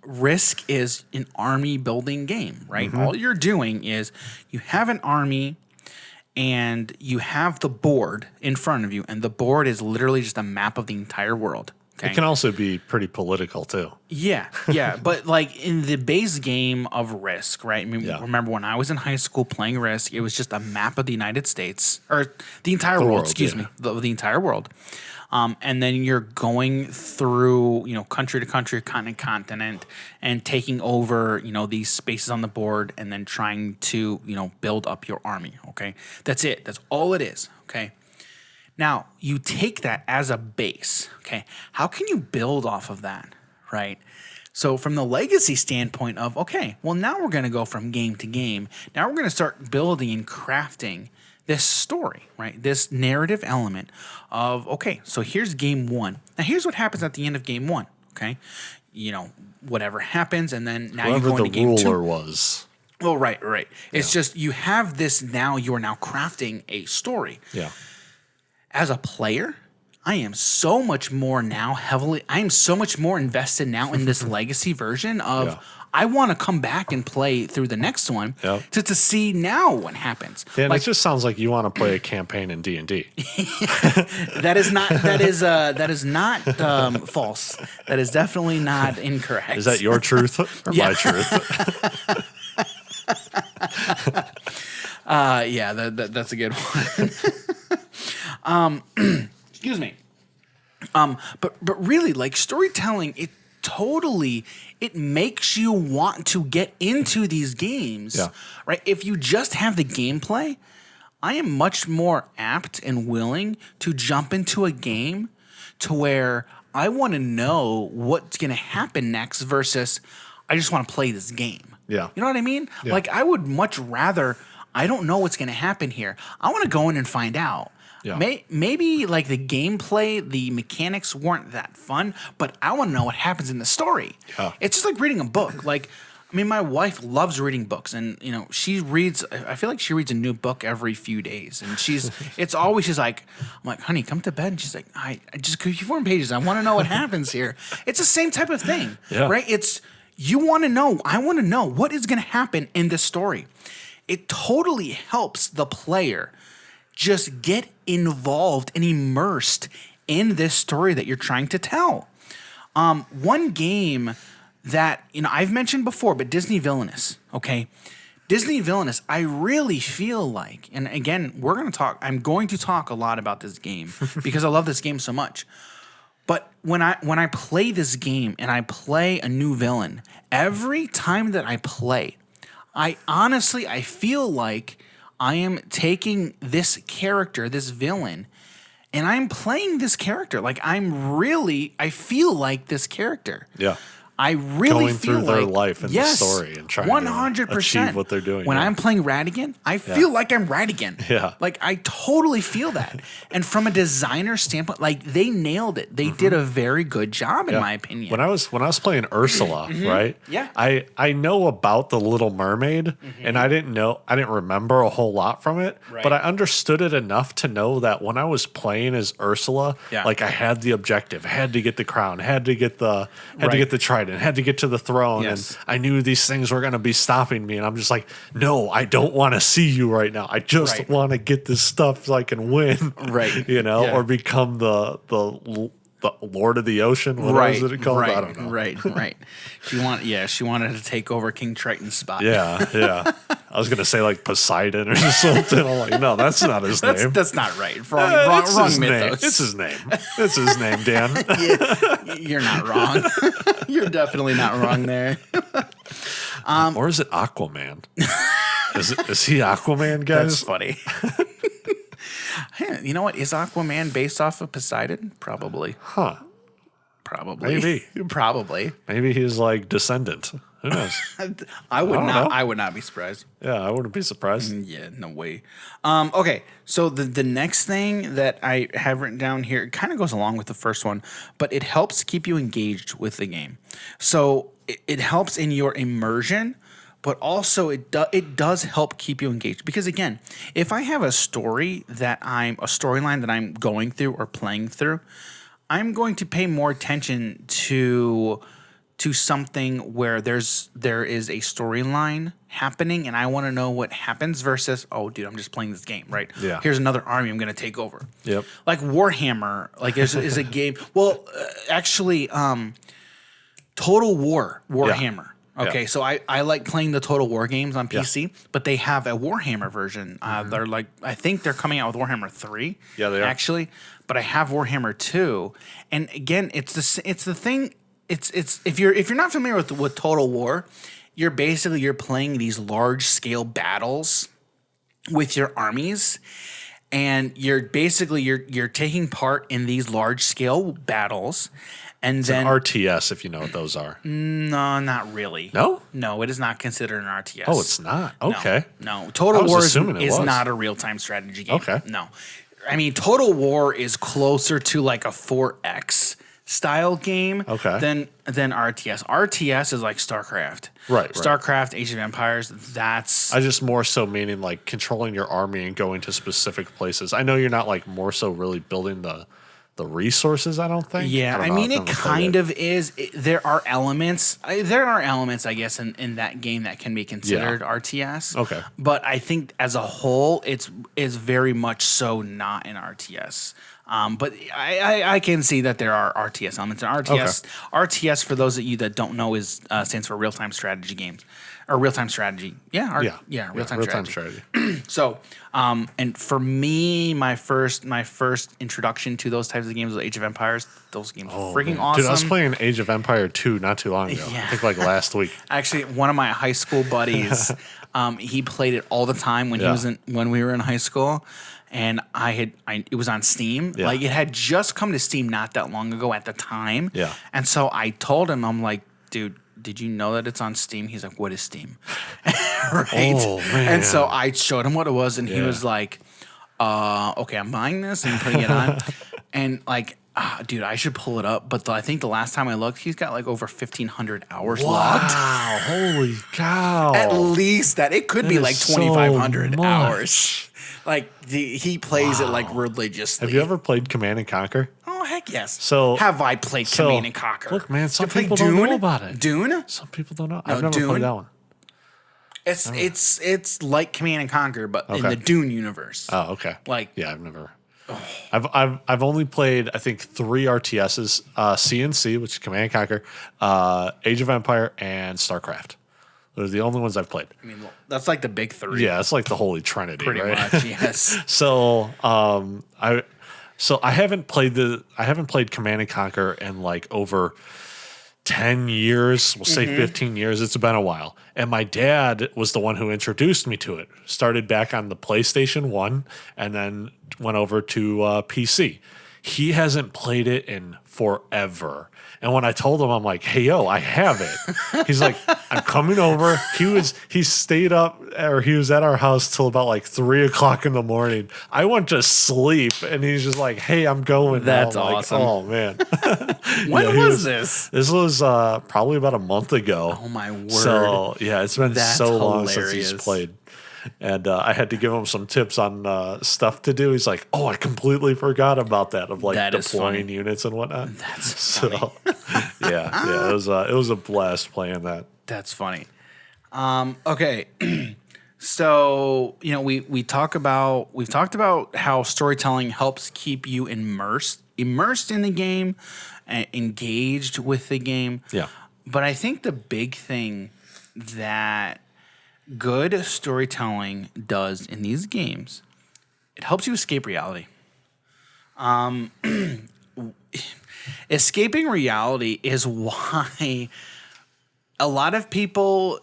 Risk is an army building game. Right, all you're doing is you have an army. and you have the board in front of you, and the board is literally just a map of the entire world. Okay. It can also be pretty political too. Yeah, but like in the base game of Risk, right? I mean, remember when I was in high school playing Risk, it was just a map of the United States or the entire world. Excuse me, the entire world. And then you're going through, country to country, continent to continent, and taking over, these spaces on the board, and then trying to, build up your army. Okay, that's it. That's all it is. Okay. Now, you take that as a base, okay? How can you build off of that, right? So from the legacy standpoint of, okay, well, now we're going to go from game to game. Now we're going to start building and crafting this story, right? This narrative element of, okay, so here's game one. Now, here's what happens at the end of game one, okay? Whatever happens, and then now you go into game two. Whoever the ruler was. Oh, right. It's just you have this now, you are now crafting a story. Yeah. As a player, I am so much more invested now in this legacy version of I want to come back and play through the next one to see now what happens. Yeah, and it just sounds like you want to play a campaign in D&D. That is not false. That is definitely not incorrect. Is that your truth or my truth? That's a good one. Excuse me. But really, like storytelling, it makes you want to get into these games, right? If you just have the gameplay, I am much more apt and willing to jump into a game to where I want to know what's going to happen next versus I just want to play this game. Yeah. You know what I mean? Yeah. Like I would much rather, I don't know what's going to happen here. I want to go in and find out. Yeah. Maybe like the gameplay, the mechanics weren't that fun, but I want to know what happens in the story. Yeah. It's just like reading a book. Like, I mean, my wife loves reading books, and she reads. I feel like she reads a new book every few days, and she's like, I'm like, honey, come to bed. And she's like, I just keep 4 pages. I want to know what happens here. It's the same type of thing, right? It's you want to know. I want to know what is going to happen in this story. It totally helps the player just get involved and immersed in this story that you're trying to tell. One game that I've mentioned before, but Disney Villainous, okay? Disney Villainous, I really feel like, and again, I'm going to talk a lot about this game because I love this game so much. But when I play this game and I play a new villain, every time that I play, I feel like I am taking this character, this villain, and I'm playing this character. Like I feel like this character. Yeah. I really going feel through their life and the story and trying 100%. To achieve what they're doing. When I'm playing Radigan, I feel like I'm Radigan. Yeah. Like I totally feel that. And from a designer standpoint, like they nailed it. They did a very good job in my opinion. When I was playing Ursula, right? Yeah. I know about the Little Mermaid and I didn't remember a whole lot from it, but I understood it enough to know that when I was playing as Ursula, like I had the objective, I had to get the crown, had to get the trident, had to get to the throne, and I knew these things were going to be stopping me, and I'm just like, no, I don't want to see you right now. I just want to get this stuff so I can win, or become the Lord of the Ocean. What was it called? I don't know. Right. She wanted to take over King Triton's spot. Yeah. I was gonna say like Poseidon or something. I'm like, no, that's not his name. That's not right. Wrong mythos. It's his name. It's his name, Dan. You're not wrong. You're definitely not wrong there. Or is it Aquaman? Is he Aquaman, guys? That's funny. Hey, you know what? Is Aquaman based off of Poseidon? Probably. Huh. Probably. Maybe. Probably. Maybe he's like descendant. Who knows? I would not be surprised. Yeah, I wouldn't be surprised. Yeah, no way. Okay, so the next thing that I have written down here, it kind of goes along with the first one, but it helps keep you engaged with the game. So it helps in your immersion, but also it does help keep you engaged. Because again, if I have a storyline that I'm going through or playing through, I'm going to pay more attention to to something where there is a storyline happening and I want to know what happens versus, oh, dude, I'm just playing this game, right? Yeah. Here's another army I'm going to take over. Yep. Like Warhammer, like is a game. Well, actually, Total War, Warhammer. Yeah. Okay, so I like playing the Total War games on PC, but they have a Warhammer version. They're like, I think they're coming out with Warhammer 3. Yeah, they are. Actually, but I have Warhammer 2. And again, it's the thing. It's if you're not familiar with Total War, you're playing these large scale battles with your armies, and you're taking part in these large scale battals, and It's then an RTS, if you know what those are. no, not really. No, it is not considered an RTS. oh, it's not. Okay, No. Total I was War assuming it is was. not a real time strategy game. Okay. No, I mean Total War is closer to like a 4X style game Okay. than RTS. RTS is like StarCraft. Right. StarCraft, Age of Empires, that's I just more so meaning like controlling your army and going to specific places. I know you're not like more so really building the resources. I don't think. yeah, don't I know. mean, I've it never played kind of is. There are elements, I guess, in that game that can be considered RTS. Okay. But I think as a whole, it's very much so not an RTS. But I can see that there are RTS elements. And RTS, for those of you that don't know, is stands for real time strategy games or real time strategy. Yeah, real time strategy. So, and for me, my first introduction to those types of games was Age of Empires. Those games were freaking awesome. Dude, I was playing Age of Empire 2 not too long ago. Yeah. I think like last week. Actually, one of my high school buddies, he played it all the time when when we were in high school, and it was on Steam. Yeah. Like it had just come to Steam not that long ago at the time. Yeah. And so I told him, I'm like, dude, did you know that it's on Steam? He's like, what is Steam? Right. Oh, man. And so I showed him what it was, and he Yeah. was like, okay, I'm buying this and putting it on. And like, dude, I should pull it up. But I think the last time I looked, he's got like over 1,500 hours logged. Wow! Holy cow! At least that. It could be That like is so 2,500 much. hours. Like he plays it like religiously. Have you ever played Command and Conquer? Oh heck yes. So- have I played Command and Conquer? Look, man, some You played people don't know about it. Dune? Some people don't know. No, I've never Dune? played that one. It's like Command and Conquer, but in Okay. the Dune universe. Oh, okay. Like- yeah, I've never. I've only played I think 3 RTSs: CNC, which is Command and Conquer, Age of Empire, and StarCraft. Those are the only ones I've played. I mean, well, that's like the big three. Yeah, it's like the holy trinity, pretty right? much. Yes. So I haven't played Command and Conquer in like over 10 years, we'll say 15 years. It's been a while. And my dad was the one who introduced me to it. Started back on the PlayStation 1 and then went over to PC. He hasn't played it in forever. And when I told him, I'm like, hey, yo, I have it. He's like, I'm coming over. He stayed up, or he was at our house till about like 3 o'clock in the morning. I went to sleep, and he's just like, hey, I'm going. That's now. I'm awesome. Like, oh, man. When was this? This was probably about a month ago. Oh my word. So, yeah, it's been That's so long since he's hilarious. played. And I had to give him some tips on stuff to do. He's like, "Oh, I completely forgot about that of like That is deploying funny. units and whatnot." That's so, funny. yeah, it was a blast playing that. That's funny. Okay. So, we've talked about how storytelling helps keep you immersed in the game, engaged with the game. Yeah. But I think the big thing that good storytelling does in these games, it helps you escape reality. Escaping reality is why a lot of people,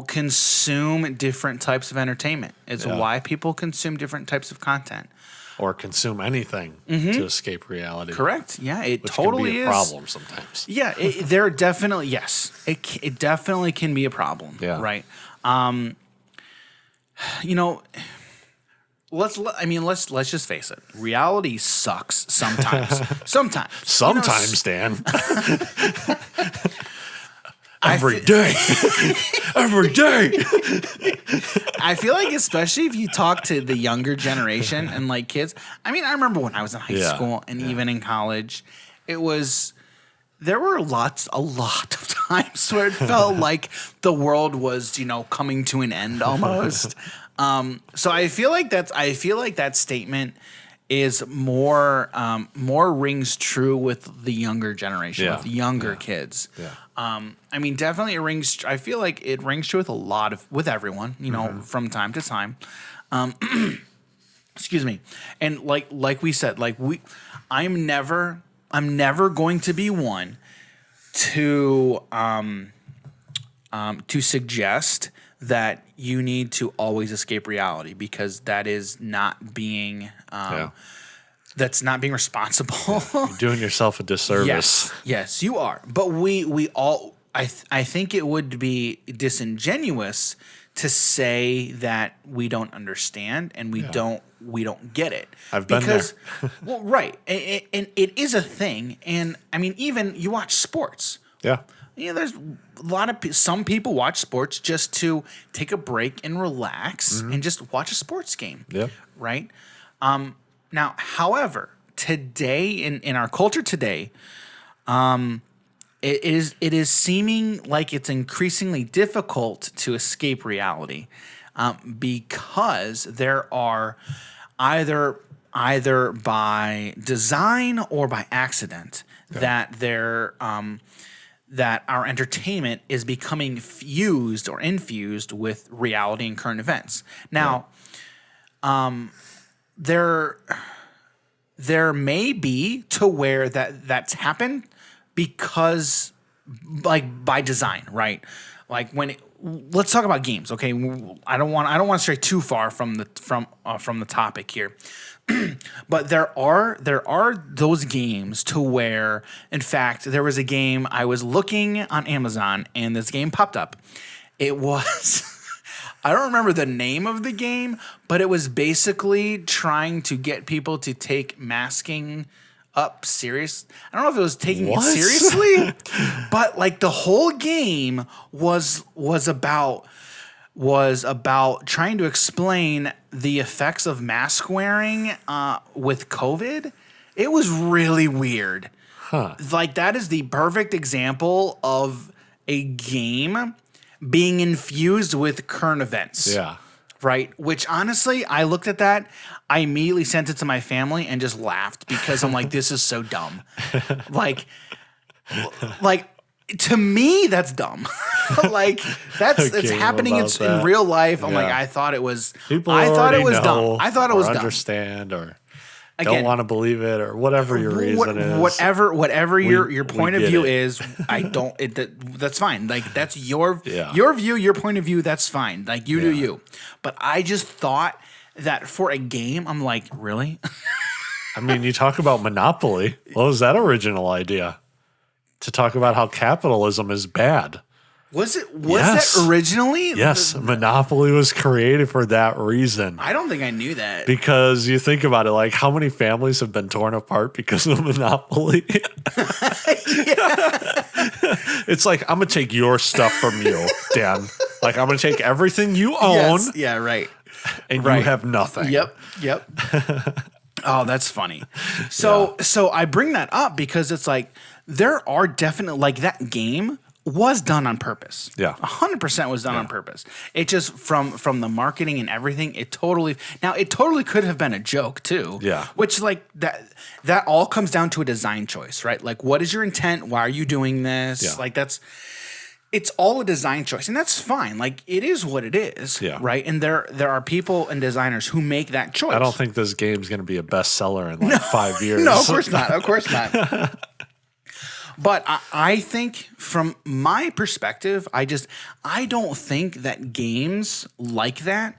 consume different types of entertainment. It's why people consume different types of content. Or consume anything to escape reality. Correct. Yeah, it Which totally can be a is. problem sometimes. Yeah, there definitely, yes. It definitely can be a problem. Yeah. Right. Let's just face it. Reality sucks sometimes. Sometimes, Dan. Every day. Every day. I feel like, especially if you talk to the younger generation and like kids. I mean, I remember when I was in high school and even in college, it was there were a lot of times where it felt like the world was, coming to an end almost. So I feel like that statement is more rings true with the younger generation, with younger kids. Yeah. I mean, definitely it rings. I feel like it rings true with everyone, from time to time. Excuse me. And like we said, I'm never going to be one to suggest that you need to always escape reality, because that is not being that's not being responsible. You're doing yourself a disservice. Yes, you are. But we all I think it would be disingenuous to say that we don't understand and we don't get it. I've been there. Well, right. And it is a thing. And I mean, even you watch sports. Yeah. There's some people watch sports just to take a break and relax and just watch a sports game. Yeah. Right. Now, however, today in our culture today, it is seeming like it's increasingly difficult to escape reality, because there are either by design or by accident that that our entertainment is becoming fused or infused with reality and current events. Now, there may be to where that's happened because, like, by design, right? Like let's talk about games, okay? I don't want to stray too far from the topic here. But there are those games to where, in fact, there was a game I was looking on Amazon and this game popped up. It was I don't remember the name of the game, but it was basically trying to get people to take masking up serious. I don't know if it was taking it seriously, but like the whole game was about trying to explain the effects of mask wearing with COVID. It was really weird. Like, that is the perfect example of a game being infused with current events. Yeah. Right? Which, honestly, I looked at that, I immediately sent it to my family and just laughed because I'm like, this is so dumb. Like, to me, that's dumb. Like, it's happening in real life. I'm like, I thought it was dumb. I thought it was dumb. Understand or don't want to believe it or whatever your reason is. Whatever your point of view is, that's fine. Like, that's your view, your point of view. That's fine. Like, you do you. But I just thought that for a game, I'm like, really? I mean, you talk about Monopoly. What was that original idea? To talk about how capitalism is bad. Was that originally? Yes, Monopoly was created for that reason. I don't think I knew that. Because you think about it, like, how many families have been torn apart because of Monopoly? It's like, I'm going to take your stuff from you, Dan. Like, I'm going to take everything you own. Yes. Yeah, right. And you have nothing. Yep. Oh, that's funny. So I bring that up because it's like, there are definitely, like, that game was done on purpose. Yeah. 100% was done on purpose. It just, from the marketing and everything, it totally could have been a joke too. Yeah. Which, like, that all comes down to a design choice, right? Like, what is your intent? Why are you doing this? Yeah. Like, it's all a design choice, and that's fine. Like, it is what it is, right? And there are people and designers who make that choice. I don't think this game's going to be a bestseller in like 5 years. No, of course not. Of course not. But I think, from my perspective, I don't think that games like that,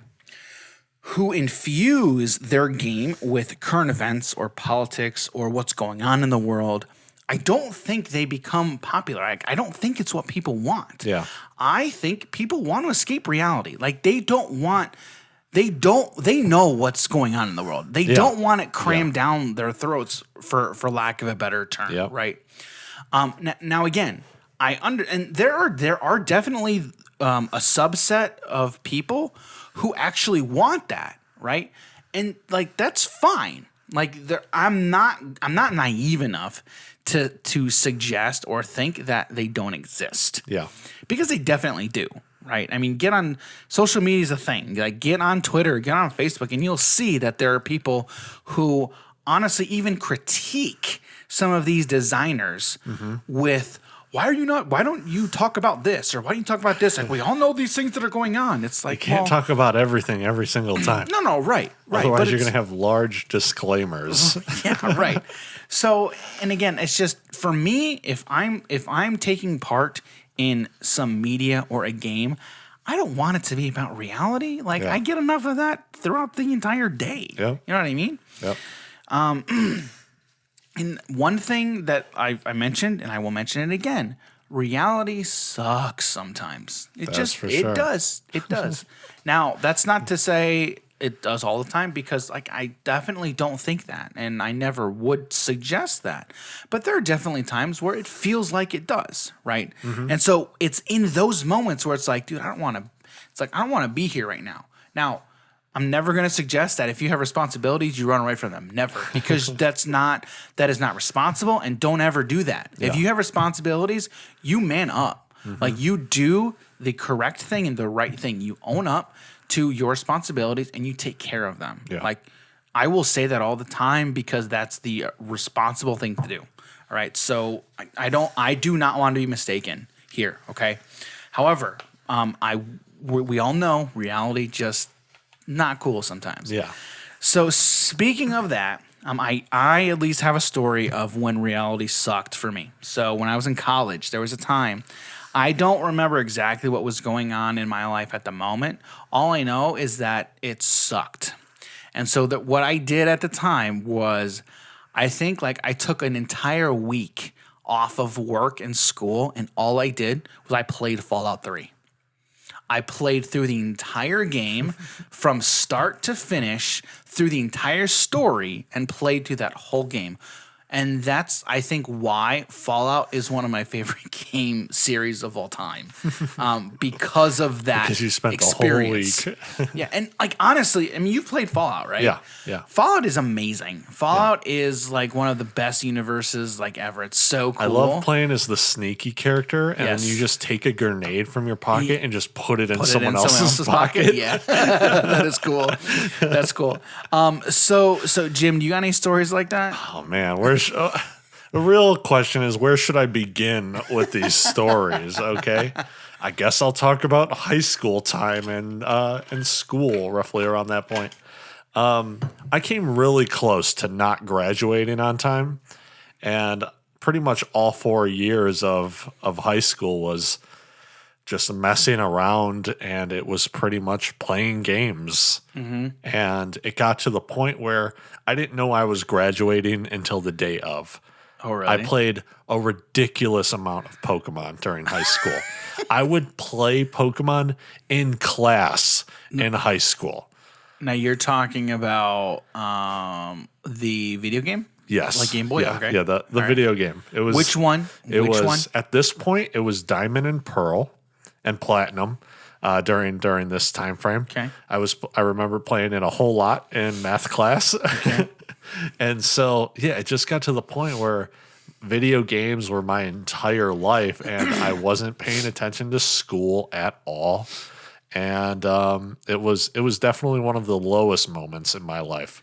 who infuse their game with current events or politics or what's going on in the world, I don't think they become popular. I don't think it's what people want. Yeah. I think people want to escape reality. Like, they know what's going on in the world. They don't want it crammed down their throats, for lack of a better term, right? Now again, and there are definitely a subset of people who actually want that, right? And, like, that's fine. Like I'm not naive enough to suggest or think that they don't exist. Yeah. Because they definitely do, right? I mean, get on social media is a thing. Like get on Twitter, get on Facebook, and you'll see that there are people who honestly even critique some of these designers with why don't you talk about this? Or why don't you talk about this? Like we all know these things that are going on. It's like You can't talk about everything every single time. No, right. Otherwise, but you're going to have large disclaimers. yeah, right. So, and again, it's just for me, if I'm taking part in some media or a game, I don't want it to be about reality. Like I get enough of that throughout the entire day. Yeah. You know what I mean? Yep. And one thing that I mentioned, and I will mention it again, reality sucks sometimes. It does. It does. Now, that's not to say it does all the time, because like I definitely don't think that, and I never would suggest that. But there are definitely times where it feels like it does, right? And so it's in those moments where it's like, dude, I don't want to be here right now. Now, I'm never going to suggest that if you have responsibilities, you run away from them. Never, because that is not responsible, and don't ever do that. Yeah. If you have responsibilities, you man up. Like you do the correct thing and the right thing. You own up to your responsibilities and you take care of them. Yeah. Like I will say that all the time because that's the responsible thing to do. All right. So I do not want to be mistaken here. Okay. However, we all know reality just not cool sometimes. Yeah. So speaking of that, I at least have a story of when reality sucked for me. So when I was in college, there was a time, I don't remember exactly what was going on in my life at the moment. All I know is that it sucked. And so that what I did at the time was, I think like I took an entire week off of work and school, and all I did was I played Fallout 3. I played through the entire game from start to finish, through the entire story, and played through that whole game. And that's, I think, why Fallout is one of my favorite game series of all time, because of that because you spent experience. The whole week. Yeah, and like honestly, I mean, you've played Fallout, right? Yeah. Fallout is amazing. Fallout is like one of the best universes like ever. It's so cool. I love playing as the sneaky character, and then you just take a grenade from your pocket and just put it in someone else's pocket. Yeah, that is cool. That's cool. So Jim, do you got any stories like that? Oh man, the real question is, where should I begin with these stories? Okay, I guess I'll talk about high school time and school, roughly around that point. I came really close to not graduating on time, and pretty much all 4 years of high school was just messing around, and it was pretty much playing games. And it got to the point where I didn't know I was graduating until the day of. Oh, really? I played a ridiculous amount of Pokemon during high school. I would play Pokemon in class in high school. Now you're talking about the video game? Yes. Like Game Boy? Yeah, okay. yeah, the video game. It was Which one? Which one? At this point, it was Diamond and Pearl and Platinum during this time frame. Okay. I remember playing it a whole lot in math class. Okay. And so, yeah, it just got to the point where video games were my entire life, and I wasn't paying attention to school at all. And it was definitely one of the lowest moments in my life.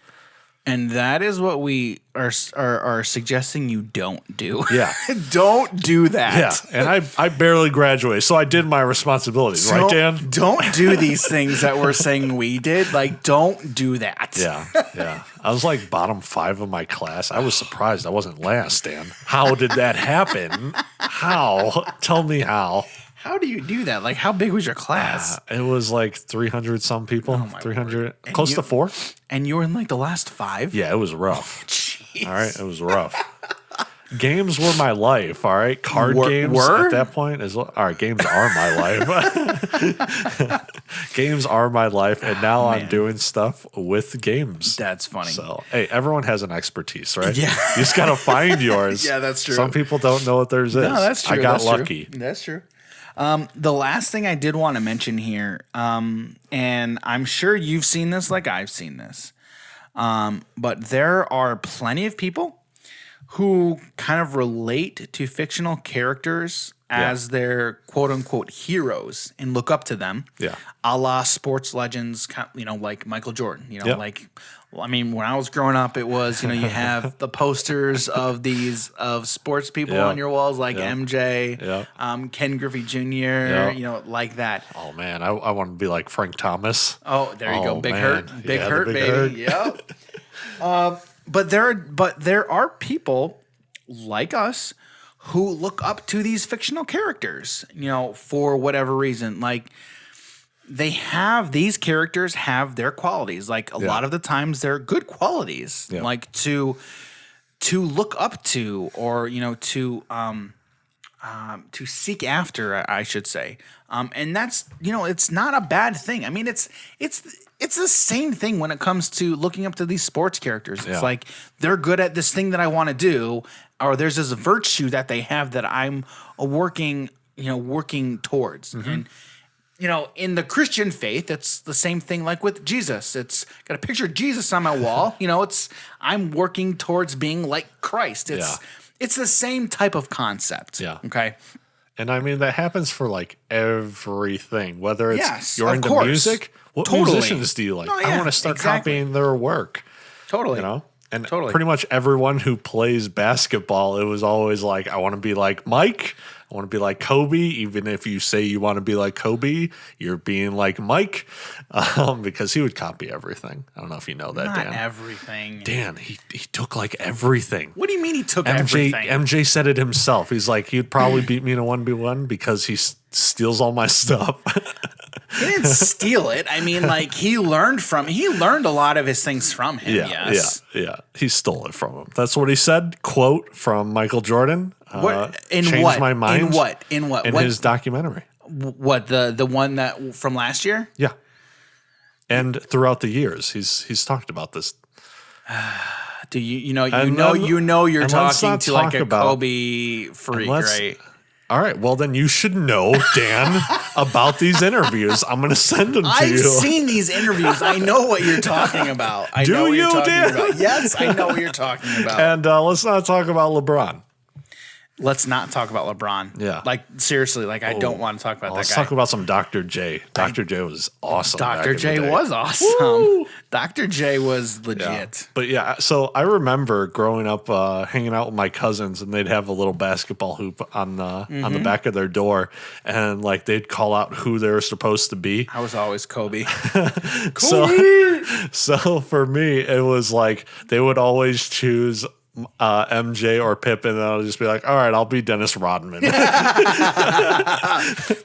And that is what we are suggesting you don't do. Yeah. Don't do that. Yeah. And I barely graduated, so I did my responsibilities, right, Dan? Don't do these things that we're saying we did. Like, don't do that. Yeah. I was like bottom 5 of my class. I was surprised I wasn't last, Dan. How did that happen? How? Tell me how. How do you do that? Like, how big was your class? It was like 300 some people. 300, close to 4. And you were in like the last 5? Yeah, it was rough. Jeez. All right, it was rough. Games were my life, all right? Card games at that point is all right, games are my life. Games are my life, and now I'm doing stuff with games. That's funny. So, hey, everyone has an expertise, right? Yeah. You just got to find yours. Yeah, that's true. Some people don't know what theirs is. No, that's true. I got lucky. That's true. The last thing I did want to mention here, and I'm sure you've seen this like I've seen this, But there are plenty of people who kind of relate to fictional characters as their quote unquote heroes and look up to them. Yeah. A la sports legends, like Michael Jordan, I mean, when I was growing up, it was, you have the posters of sports people on your walls, like MJ, Ken Griffey Jr., like that. Oh man, I want to be like Frank Thomas. Oh, there you go. Big man. Hurt, Big Hurt, baby. Hurt. Yep. But there are people like us who look up to these fictional characters, for whatever reason. Like these characters have their qualities. Like a lot of the times they're good qualities, like to look up to, or to seek after, I should say. And that's, it's not a bad thing. I mean, it's the same thing when it comes to looking up to these sports characters. It's like they're good at this thing that I want to do, or there's this virtue that they have that I'm working towards. And in the Christian faith, it's the same thing. Like with Jesus, it's got a picture of Jesus on my wall. I'm working towards being like Christ. It's the same type of concept. Yeah. Okay. And I mean, that happens for like everything, whether it's you're into music. What musicians do you like? I want to start copying their work. Totally. And pretty much everyone who plays basketball, it was always like, I want to be like Mike. I want to be like Kobe. Even if you say you want to be like Kobe, you're being like Mike, because he would copy everything. I don't know if you know that, Not Dan. everything. Dan, he took like everything. What do you mean he took everything? MJ said it himself. He's like, he'd probably beat me in a 1v1 because he steals all my stuff. He didn't steal it. I mean, like he learned a lot of his things from him. Yeah. He stole it from him. That's what he said. Quote from Michael Jordan. Changed my mind. In what? In his documentary. What, the one that from last year? Yeah. And throughout the years, he's talked about this. Do you're talking to like a Kobe freak, right? All right, well then you should know, Dan, about these interviews. I'm going to send them to you. I've seen these interviews. I know what you're talking about. Do you, Dan? Yes, I know what you're talking about. And let's not talk about LeBron. Let's not talk about LeBron. Yeah. Like, seriously, like, I don't want to talk about that guy. Let's talk about some Dr. J. Dr. J was awesome. Dr. J was awesome. Woo! Dr. J was legit. Yeah. But yeah, so I remember growing up hanging out with my cousins, and they'd have a little basketball hoop on the back of their door, and like they'd call out who they were supposed to be. I was always Kobe. So for me, it was like they would always choose MJ or Pippen, and I'll just be like, all right, I'll be Dennis Rodman.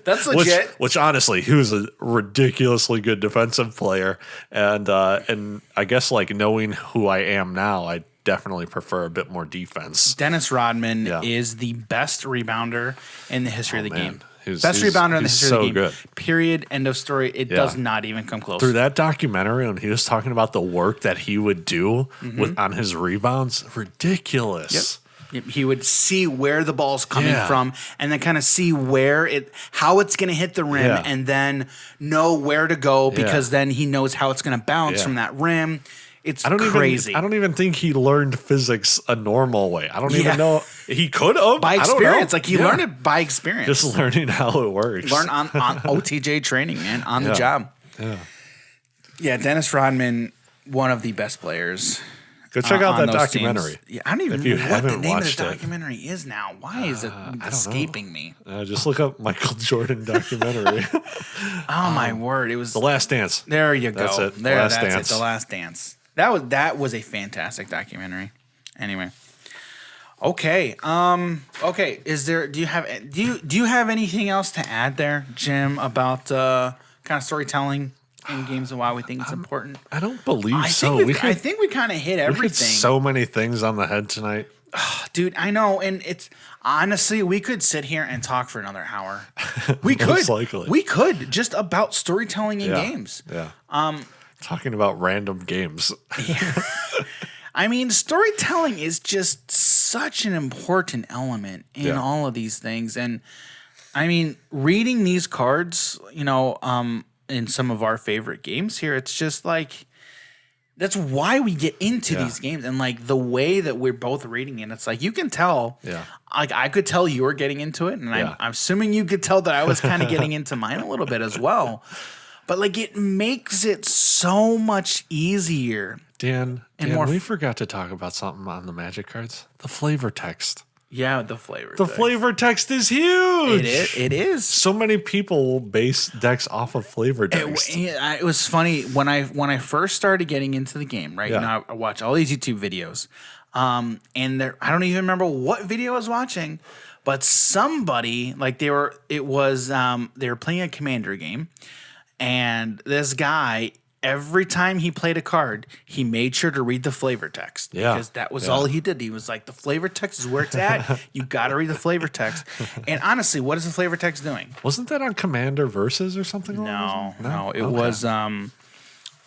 That's legit. Which honestly, he was a ridiculously good defensive player, and I guess like knowing who I am now, I definitely prefer a bit more defense. Dennis Rodman is the best rebounder in the history of the game. Best rebounder in the history of the game. Good. Period. End of story. It does not even come close. Through that documentary, when he was talking about the work that he would do on his rebounds, ridiculous. Yep. He would see where the ball's coming from, and then kind of see how it's going to hit the rim, and then know where to go, because then he knows how it's going to bounce from that rim. It's crazy. I don't even think he learned physics a normal way. I don't even know. He could have. By experience. Like, he learned it by experience. Just learning how it works. Learn on OTJ training, man, on the job. Yeah, Dennis Rodman, one of the best players. Go check out that documentary. Teams. Yeah, I don't even know what the name of the documentary is now. Why is it escaping me? Just look up Michael Jordan documentary. Oh, my word. It was The Last Dance. There you go. That's it. That's it. The Last Dance. That was a fantastic documentary. Anyway. Okay. Okay. Do you have anything else to add there, Jim, about kind of storytelling in games and why we think it's important? I don't believe so. I think we kind of hit everything. We hit so many things on the head tonight. Dude, I know, and it's honestly, we could sit here and talk for another hour. We could. Most likely. We could, just about storytelling in games. Yeah. Talking about random games. I mean, storytelling is just such an important element in all of these things. And I mean, reading these cards, in some of our favorite games here, it's just like, That's why we get into these games, and like the way that we're both reading it, it's like you can tell. Yeah. Like I could tell you were getting into it, and Yeah. I'm assuming you could tell that I was kind of getting into mine a little bit as well. But like it makes it so much easier. Dan, more we forgot to talk about something on the Magic cards. The flavor text. Yeah, the flavor. The flavor text is huge. It is. So many people base decks off of flavor text. It was funny when I first started getting into the game, right? Yeah. You know, I watch all these YouTube videos. And I don't even remember what video I was watching, but somebody like they were playing a Commander game, and this guy, every time he played a card, he made sure to read the flavor text. Yeah. Because that was all he did. He was like, the flavor text is where it's at. You got to read the flavor text. And honestly, what is the flavor text doing? Wasn't that on Commander Versus or something? No. It was one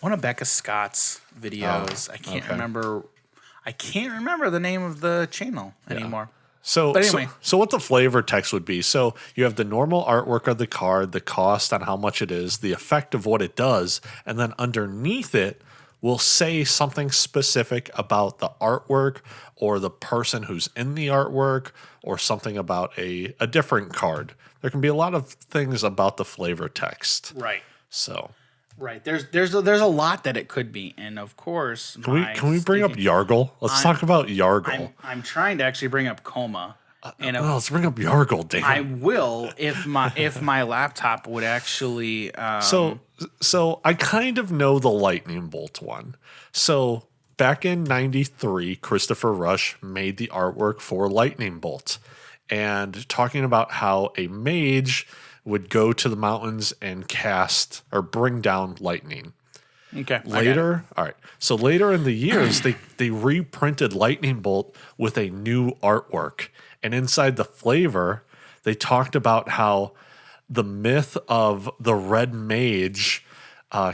of Becca Scott's videos. I can't remember the name of the channel anymore. So, But anyway. so what the flavor text would be? So you have the normal artwork of the card, the cost on how much it is, the effect of what it does, and then underneath it will say something specific about the artwork or the person who's in the artwork or something about a different card. There can be a lot of things about the flavor text. Right. So Right. There's a lot that it could be, and of course, can we bring up Yargle? Let's talk about Yargle. I'm trying to actually bring up Coma, and Let's bring up Yargle, Dan. I will if my laptop would actually. So I kind of know the lightning bolt one. So back in '93, Christopher Rush made the artwork for Lightning Bolt, and talking about how a mage would go to the mountains and cast or bring down lightning. Okay. Later, all right. So later in the years, they reprinted Lightning Bolt with a new artwork. And inside the flavor, they talked about how the myth of the red mage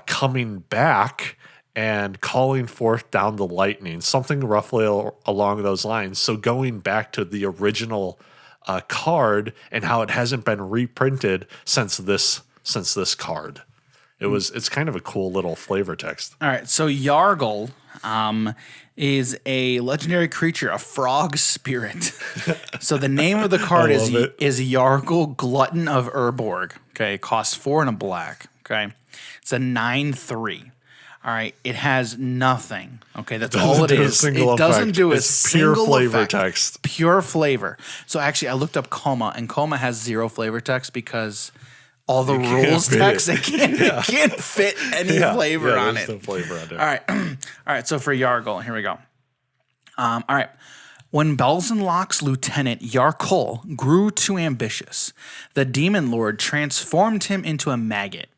coming back and calling forth down the lightning, something roughly along those lines. So going back to the original card and how it hasn't been reprinted since this card. It's kind of a cool little flavor text. All right, so Yargle is a legendary creature, a frog spirit. So the name of the card is Yargle, Glutton of Urborg. Okay, it costs 4 and a black. Okay, it's a 9/3. All right, it has nothing. Okay, that's all it is. It doesn't do a single pure flavor effect. text. Pure flavor. So actually, I looked up Coma, and Coma has 0 flavor text because all the rules text, it can't fit any flavor on it. No flavor on it. All right. All right. So for Yargle, here we go. All right. When Belzenlock's lieutenant Yarkul grew too ambitious, the demon lord transformed him into a maggot.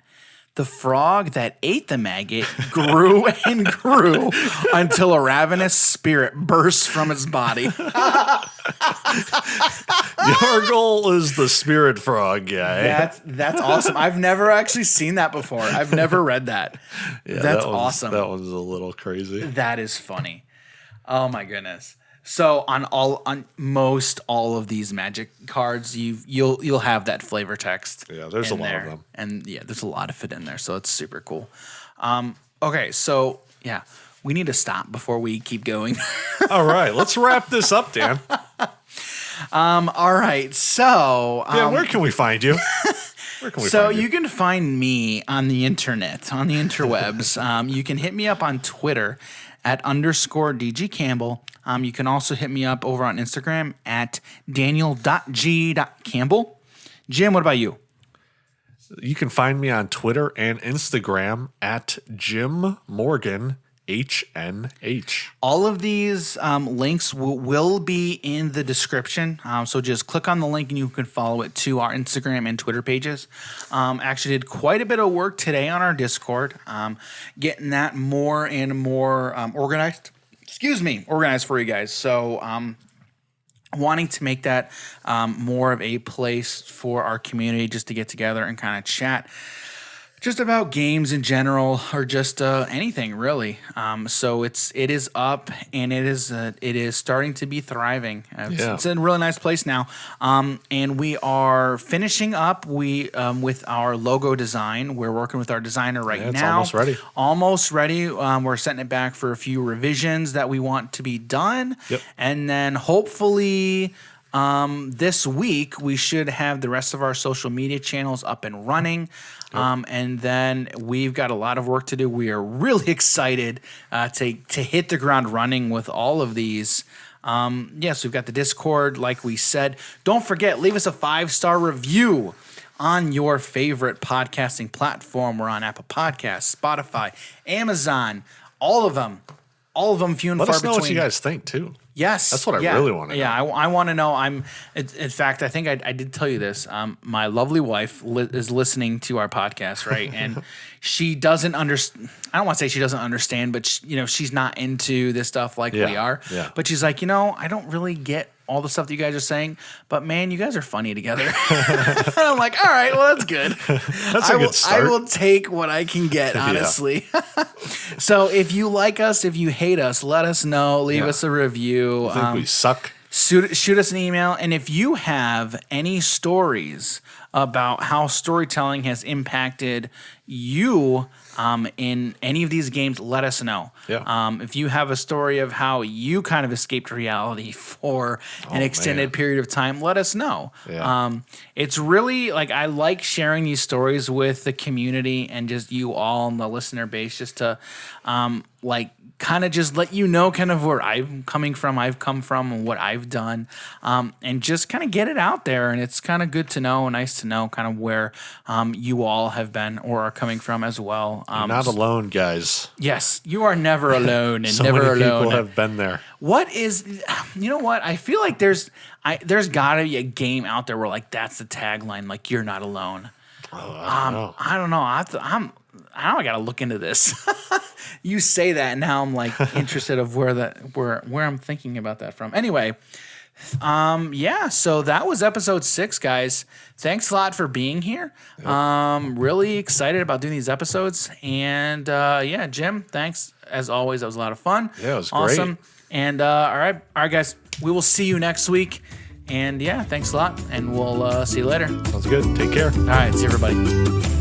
The frog that ate the maggot grew and grew until a ravenous spirit burst from its body. Yargle is the spirit frog guy. That's awesome. I've never actually seen that before. I've never read that. Yeah, that's awesome. That one's a little crazy. That is funny. Oh my goodness. So on most all of these Magic cards, you'll have that flavor text. Yeah, there's a lot there. of them, and there's a lot of it in there. So it's super cool. Okay, so we need to stop before we keep going. All right, let's wrap this up, Dan. All right, so Dan, where can we find you? You can find me on the internet, on the interwebs. You can hit me up on Twitter at _DG Campbell. You can also hit me up over on Instagram at daniel.g.campbell. Jim, what about you? You can find me on Twitter and Instagram at Jim Morgan HNH. All of these links will be in the description. So just click on the link and you can follow it to our Instagram and Twitter pages. Actually did quite a bit of work today on our Discord, getting that more and more organized for you guys. So wanting to make that more of a place for our community just to get together and kind of chat. Just about games in general, or just anything really. So it is up, and it is starting to be thriving. It's in a really nice place now. And we are finishing up with our logo design. We're working with our designer right it's now. almost ready. Almost ready. We're setting it back for a few revisions that we want to be done. Yep. And then hopefully this week we should have the rest of our social media channels up and running. And then we've got a lot of work to do. We are really excited to hit the ground running with all of these. Yes, we've got the Discord, like we said. Don't forget, leave us a 5-star review on your favorite podcasting platform. We're on Apple Podcasts, Spotify, Amazon, all of them. All of them few and Let far us know between. what you guys think, too. Yes. That's what I really want to know. Yeah, I want to know. In fact, I think I did tell you this. My lovely wife is listening to our podcast, right? And she doesn't understand. I don't want to say she doesn't understand, but she's not into this stuff like we are. Yeah. But she's like, I don't really get all the stuff that you guys are saying, but man, you guys are funny together. And I'm like, all right, well, that's good. That's a good start. I will take what I can get, honestly. So if you like us, if you hate us, let us know. Leave us a review. I think we suck. Shoot us an email. And if you have any stories about how storytelling has impacted you in any of these games, let us know. Yeah. If you have a story of how you kind of escaped reality for an extended period of time, let us know. Yeah. It's really I like sharing these stories with the community and just you all and the listener base, just to kind of just let you know kind of where I've come from, and what I've done, and just kind of get it out there. And it's kind of good to know, nice to know kind of where you all have been or are coming from as well. You're not alone, guys. Yes, you are never alone, and So never many alone. people have been there. What is, what? I feel like there's gotta be a game out there where that's the tagline, you're not alone. I don't know. I don't know. I gotta look into this. You say that, and now I'm interested of where I'm thinking about that from. Anyway, so that was episode 6, guys. Thanks a lot for being here. Really excited about doing these episodes. And Jim, thanks as always. That was a lot of fun. Yeah, it was awesome. great. And all right, guys. We will see you next week. And thanks a lot. And we'll see you later. Sounds good. Take care. All right, see everybody.